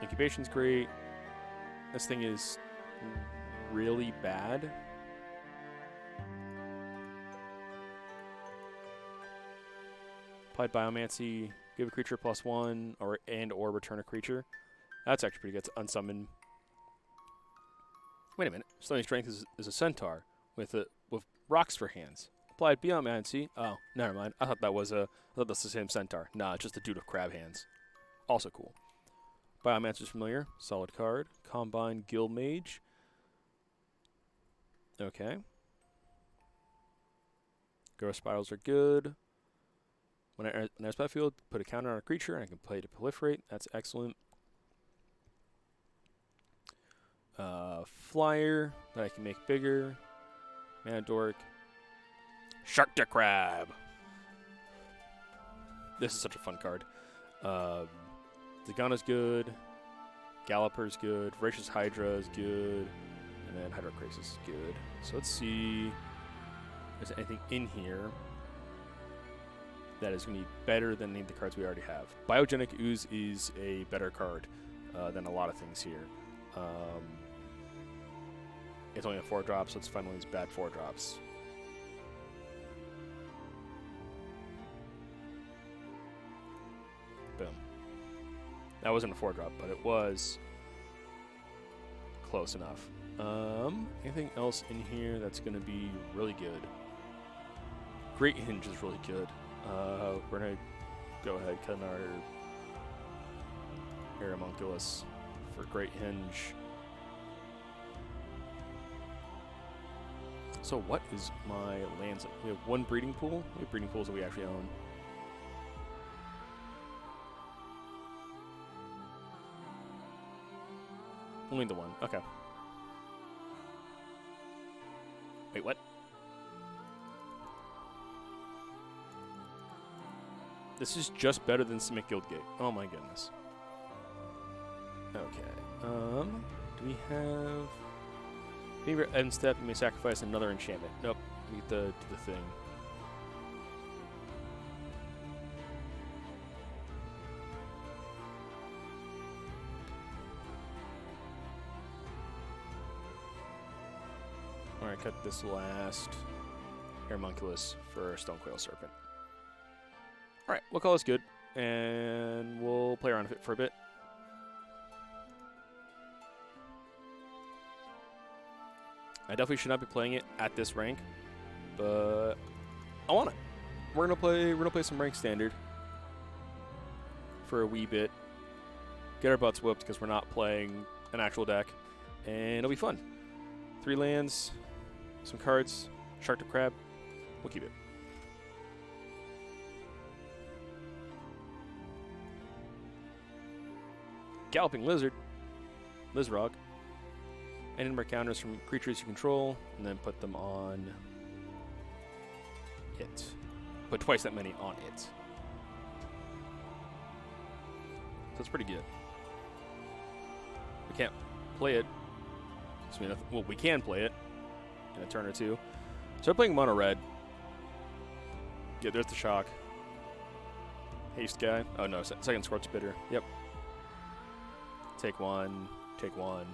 Incubation's great. This thing is really bad. Applied Biomancy, give a creature +1 or return a creature. That's actually pretty good. It's unsummon. Wait a minute. Stony Strength is a centaur with rocks for hands. Applied Biomancy. Oh, never mind. I thought that's the same centaur. Nah, it's just a dude with crab hands. Also cool. Biomancer's familiar. Solid card. Combine Guildmage. Okay. Growth Spirals are good. When I enter the battlefield, put a counter on a creature, and I can play to Proliferate. That's excellent. Flyer that I can make bigger. Mana Dork. Shark to Crab. This is such a fun card. Zagana's good. Galloper's good. Voracious Hydra is good. And then Hydrocrasis is good. So let's see if there's anything in here that is going to be better than any of the cards we already have. Biogenic Ooze is a better card than a lot of things here. It's only a 4-drop, so it's fun when it's bad 4-drops. Boom. That wasn't a 4-drop, but it was close enough. Anything else in here that's going to be really good? Great Hinge is really good. We're going to go ahead and cut in our Aeromunculus for Great Hinge. So what is my lands? We have one breeding pool. We have breeding pools that we actually own. Only the one. Okay. Wait, what? This is just better than Simic Guildgate. Oh my goodness. Okay. Do we have... Favorite end step, you may sacrifice another enchantment. Nope. We get do the thing. Alright, cut this last Aeromunculus for Stonecoil Serpent. Alright, we'll call this good, and we'll play around with it for a bit. I definitely should not be playing it at this rank, but I want it. We're gonna play some rank standard for a wee bit. Get our butts whooped because we're not playing an actual deck, and it'll be fun. 3 lands, some cards, Shark to Crab. We'll keep it. Galloping Lizard, Lizrock. Any number of counters from creatures you control, and then put them on it. Put twice that many on it. So it's pretty good. We can't play it. Well, we can play it, in a turn or two. So I'm playing mono red. Yeah, there's the shock. Haste guy. Oh no, second Scorch Spitter. Yep. Take one. Take one.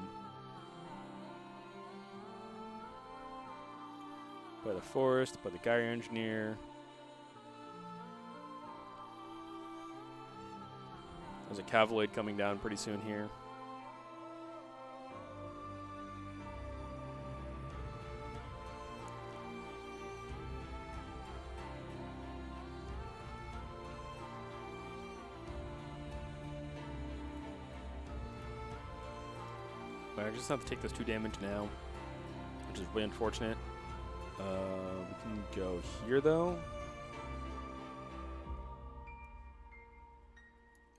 Play the Forest. Play the Gyre Engineer. There's a Cavaloid coming down pretty soon here. But I just have to take those 2 damage now, which is really unfortunate. We can go here though.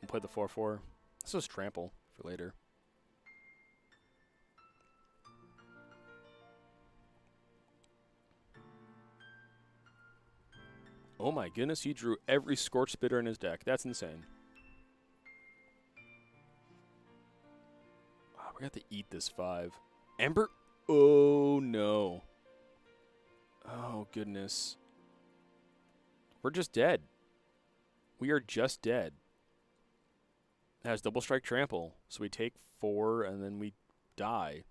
We'll play the 4/4. This is trample for later. Oh my goodness, he drew every Scorch Spitter in his deck. That's insane. Wow, we're going to have to eat this 5. Ember? Oh no. Oh goodness. We're just dead. We are just dead. It has double strike trample. So we take 4 and then we die.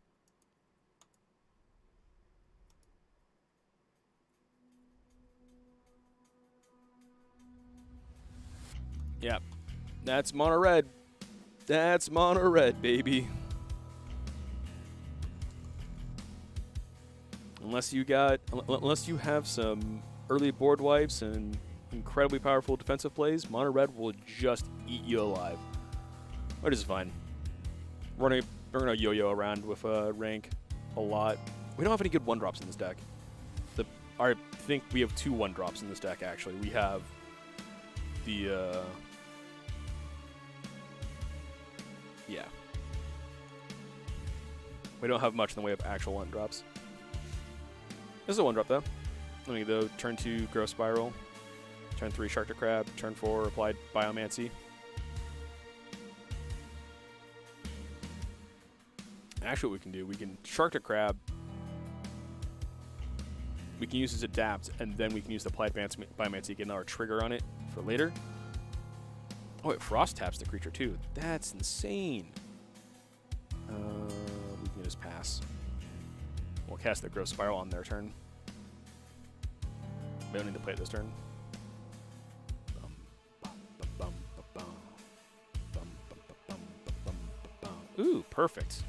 Yep. That's mono red. That's mono red, baby. Unless you have some early board wipes and incredibly powerful defensive plays, mono red will just eat you alive. Which is fine. We're gonna yo-yo around with rank a lot. We don't have any good 1-drops in this deck. I think we have 2 1-drops in this deck actually. We have the yeah. We don't have much in the way of actual 1-drops. This is a 1-drop though. Let me go turn 2 Growth Spiral, turn 3 Shark to Crab, turn 4 Applied Biomancy. Actually, what we can do, we can Shark to Crab. We can use his Adapt, and then we can use the Applied Biomancy to get another trigger on it for later. Oh, it Frost taps the creature too. That's insane. We can just pass. We'll cast the Growth Spiral on their turn. We don't need to play it this turn. Ooh, perfect.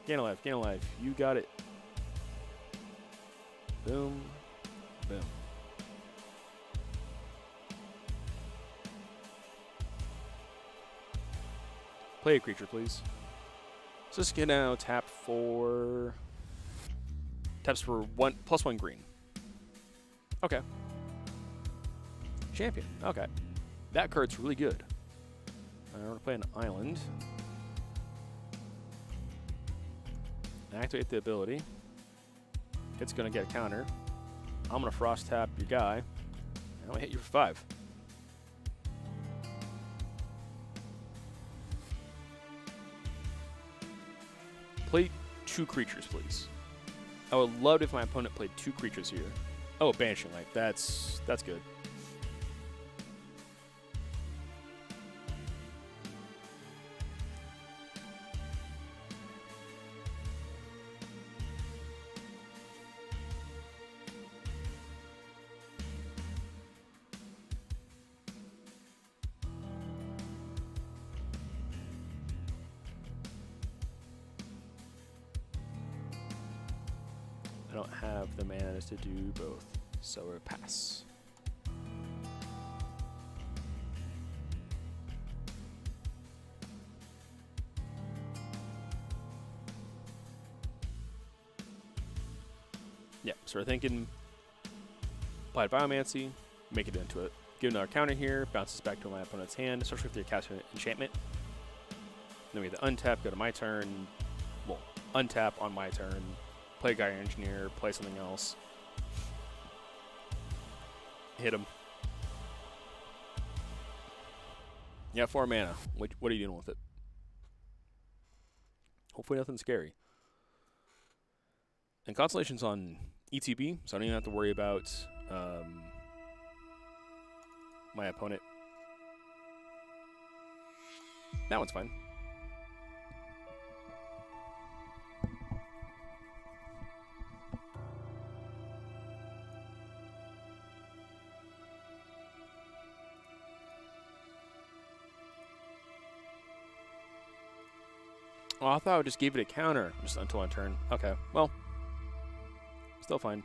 Gain a life, gain a life. You got it. Boom, boom. Play a creature, please. So this can now tap for... Taps for +1 green. Okay. Champion. Okay. That card's really good. We're going to play an island. Activate the ability. It's going to get a counter. I'm going to Frost tap your guy. And I'm going to hit you for 5. Play 2 creatures, please. I would love it if my opponent played 2 creatures here. Oh, Banishing Light. That's good. I don't have the mana to do both, so we'll pass. Yeah, so we're thinking Applied Biomancy, make it into it. Give another counter here, bounces back to my opponent's hand, especially if they're casting an enchantment. Then we have the untap, go to my turn, well, untap on my turn, play Gyre Engineer, play something else. Hit him. Yeah, 4 mana. What are you doing with it? Hopefully nothing scary. And Constellation's on ETB, so I don't even have to worry about my opponent. That one's fine. Oh, I thought I just gave it a counter just until I turn. Okay, well, still fine.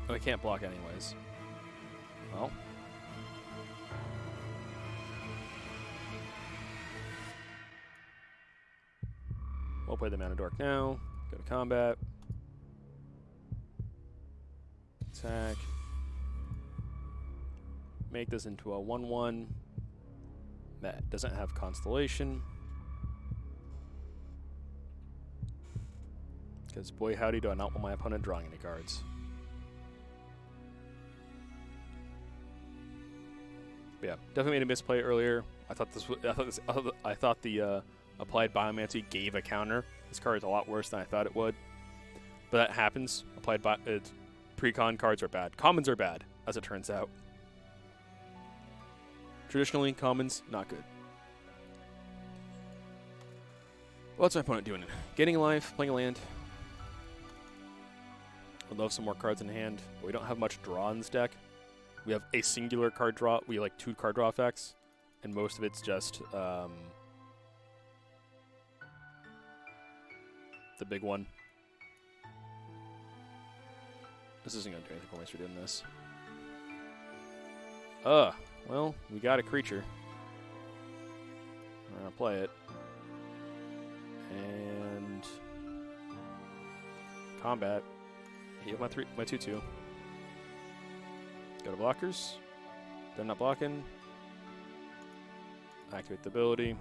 Oh, I can't block anyways. Well. We'll play the Mana Dork now. Go to combat. Attack. Make this into a 1/1 that doesn't have Constellation. Because boy howdy do I not want my opponent drawing any cards. But yeah, definitely made a misplay earlier. I thought the Applied Biomancy gave a counter. This card is a lot worse than I thought it would. But that happens. Pre-con cards are bad. Commons are bad, as it turns out. Traditionally, commons, not good. What's my opponent doing? Gaining a life, playing a land. Would love some more cards in hand. But we don't have much draw in this deck. We have a singular card draw. We have like 2 card draw effects. And most of it's just the big one. This isn't going to do anything for me for doing this. Well, we got a creature. We're going to play it. And combat. Heal my 2/2. Go to blockers. They're not blocking. Activate the ability.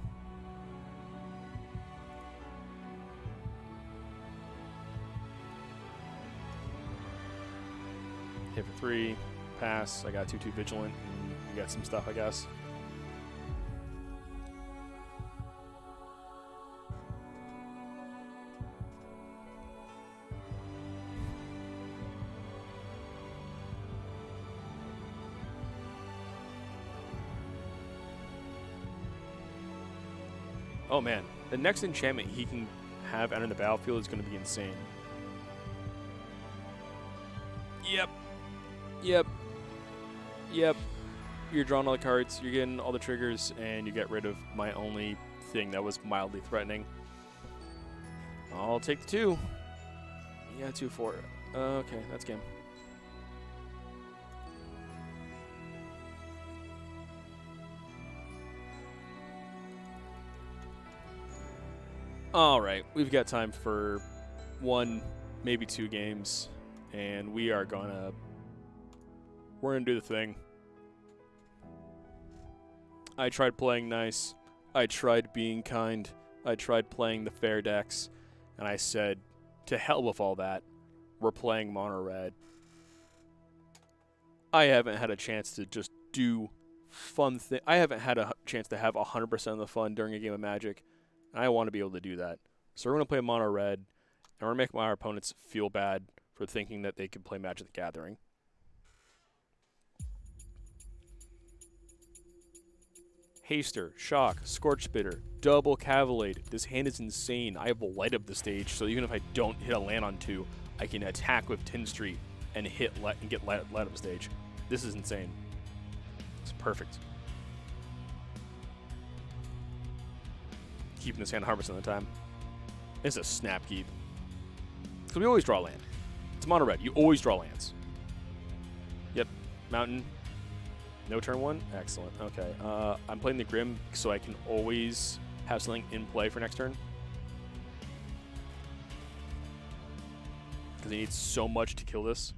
Hit for 3. Pass. I got 2/2 Vigilant. And we got some stuff, I guess. Oh man, the next enchantment he can have enter the battlefield is going to be insane. Yep. You're drawing all the cards, you're getting all the triggers, and you get rid of my only thing that was mildly threatening. I'll take the 2. Yeah, 2/4. Okay, that's game. All right, we've got time for 1, maybe 2 games, and we're gonna do the thing. I tried playing nice. I tried being kind. I tried playing the fair decks, and I said, to hell with all that. We're playing mono red. I haven't had a chance to just do fun things. I haven't had a chance to have 100% of the fun during a game of Magic. And I want to be able to do that. So we're going to play mono red, and we're going to make our opponents feel bad for thinking that they can play Magic the Gathering. Haster, Shock, Scorch Bitter, double Cavalade. This hand is insane. I have light up the stage, so even if I don't hit a land on 2, I can attack with Tin Street and get light up the stage. This is insane. It's perfect. Keeping this hand 100% of the time. It's a snap keep. Because we always draw land. It's mono red. You always draw lands. Yep. Mountain. No turn 1? Excellent. Okay. I'm playing the Grim so I can always have something in play for next turn. Because he needs so much to kill this.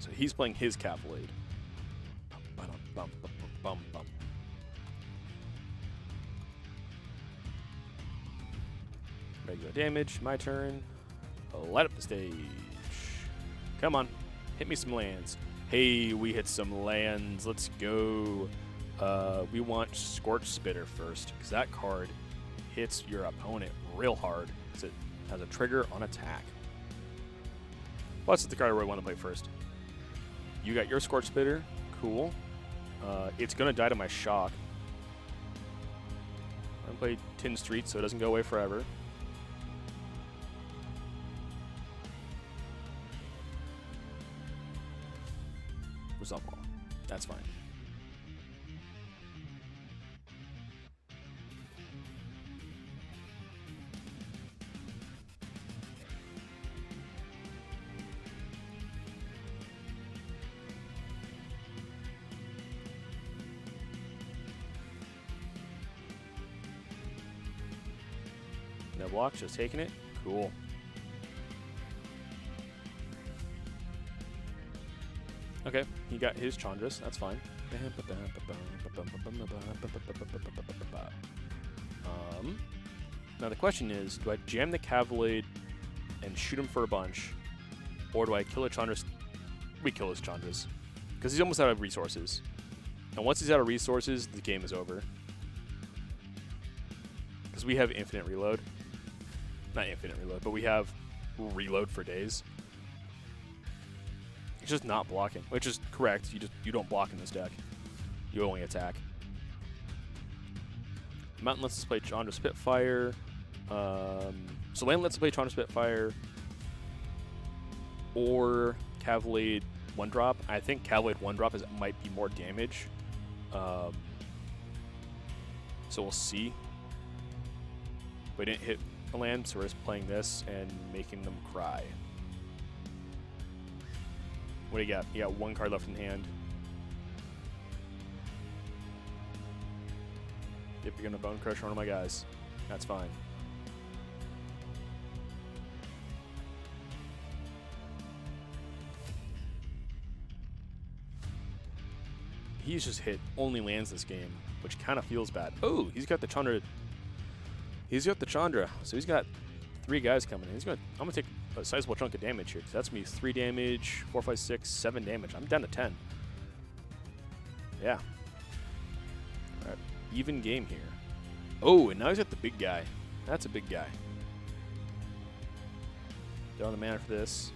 So he's playing his Cavalade. Bum. Regular damage, my turn. Light up the stage. Come on. Hit me some lands. Hey, we hit some lands. Let's go. We want Scorch Spitter first, because that card hits your opponent real hard, because it has a trigger on attack. Plus, it's the card I really want to play first. You got your Scorch Spitter. Cool. It's going to die to my Shock. I'm going to play Tin Street so it doesn't go away forever. Resolve all. That's fine. No block, just taking it. Cool. Okay, he got his Chandras. That's fine. Now the question is, do I jam the Cavalade and shoot him for a bunch, or do I kill a Chandras? We kill his Chandras, because he's almost out of resources. And once he's out of resources, the game is over. Because we have infinite reload. Not infinite reload, but we have reload for days. It's just not blocking, which is correct. You don't block in this deck. You only attack. Mountain lets us play Chandra Spitfire. So land lets us play Chandra Spitfire or Cavalade 1-drop. I think Cavalade 1-drop might be more damage. So we'll see. We didn't hit a land, so we're just playing this and making them cry. What do you got? You got one card left in hand. If you're going to Bone Crush one of my guys, that's fine. He's just hit only lands this game, which kind of feels bad. Oh, he's got the Chandra. He's got the Chandra, so he's got 3 guys coming in. I'm going to take a sizable chunk of damage here, because that's me 3 damage, 4, 5, 6, 7 damage. I'm down to 10. Yeah. All right, even game here. Oh, and now he's got the big guy. That's a big guy. Throw the mana for this.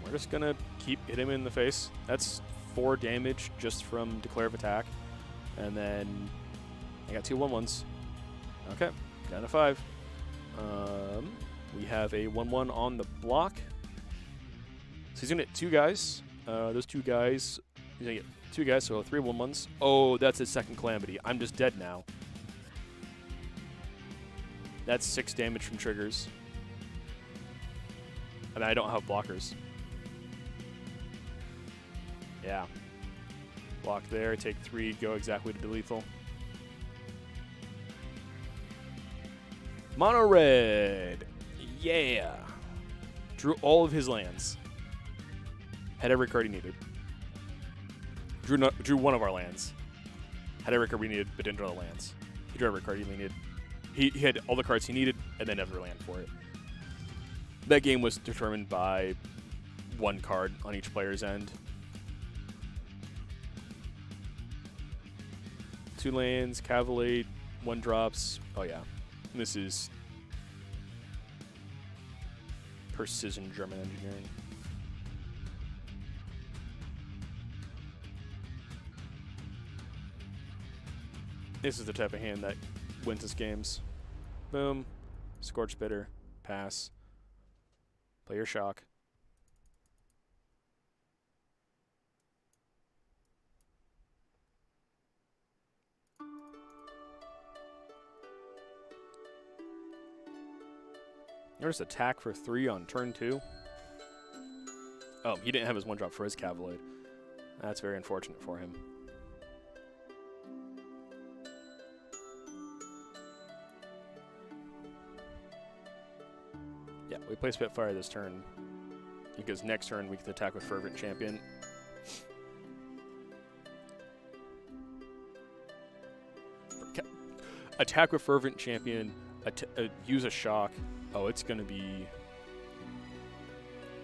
We're just going to keep hitting him in the face. That's 4 damage just from Declarative Attack. And then I got 2 1/1s. Okay, down to 5. We have a 1/1 on the block. So he's going to get 2 guys. Those 2 guys, he's going to get 2 guys, so 3 1/1s. Oh, that's his second Calamity. I'm just dead now. That's 6 damage from triggers. And I don't have blockers. Yeah. Block there, take 3, go exactly to lethal. Mono red. Yeah. Drew all of his lands. Had every card he needed. Drew one of our lands. Had every card we needed, but didn't draw the lands. He drew every card he needed. He had all the cards he needed, and then never land for it. That game was determined by 1 card on each player's end. 2 lands, Cavalade, 1-drops. Oh yeah, this is precision German engineering. This is the type of hand that wins us games. Boom, Scorch Spitter, pass. Play your Shock. There's attack for 3 on turn 2. Oh, he didn't have his 1-drop for his Cavalade. That's very unfortunate for him. Yeah, we play Spitfire this turn, because next turn we can attack with Fervent Champion. attack with Fervent Champion, use a shock. Oh, it's going to be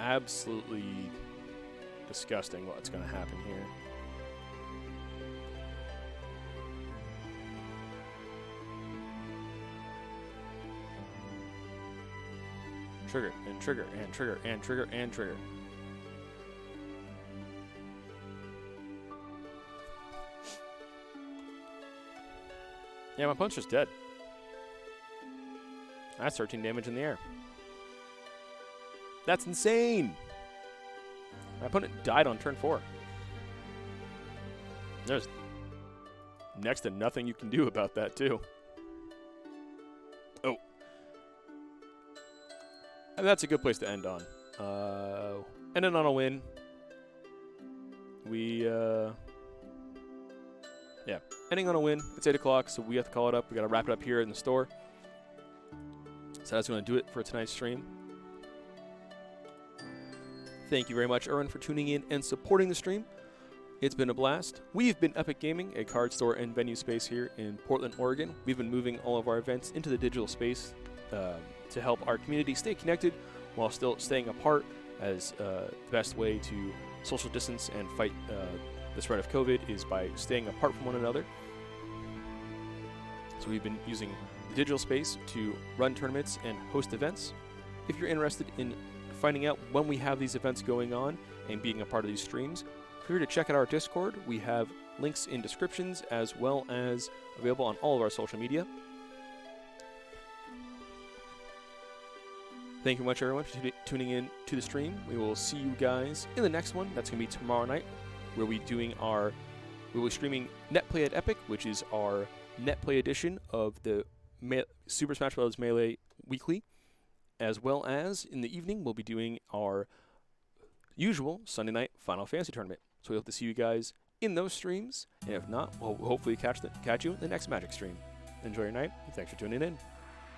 absolutely disgusting what's going to happen here. Trigger, and trigger, and trigger, and trigger, and trigger. Yeah, my opponent's just dead. That's 13 damage in the air. That's insane! My opponent died on turn 4. There's next to nothing you can do about that, too. Oh. And that's a good place to end on. Ending on a win. Yeah, ending on a win. It's 8 o'clock, so we have to call it up. We got to wrap it up here in the store. So that's going to do it for tonight's stream. Thank you very much, Erwin, for tuning in and supporting the stream. It's been a blast. We've been Epic Gaming, a card store and venue space here in Portland, Oregon. We've been moving all of our events into the digital space to help our community stay connected while still staying apart, as the best way to social distance and fight the spread of COVID is by staying apart from one another. So we've been using the digital space to run tournaments and host events. If you're interested in finding out when we have these events going on and being a part of these streams, feel free to check out our Discord. We have links in descriptions as well as available on all of our social media. Thank you much, everyone, for tuning in to the stream. We will see you guys in the next one. That's going to be tomorrow night, where we'll be streaming Netplay at Epic, which is our Netplay edition of the Super Smash Bros. Melee Weekly, as well as in the evening we'll be doing our usual Sunday night Final Fantasy tournament. So we hope to see you guys in those streams, and if not, we'll hopefully catch you in the next Magic stream. Enjoy your night, and thanks for tuning in.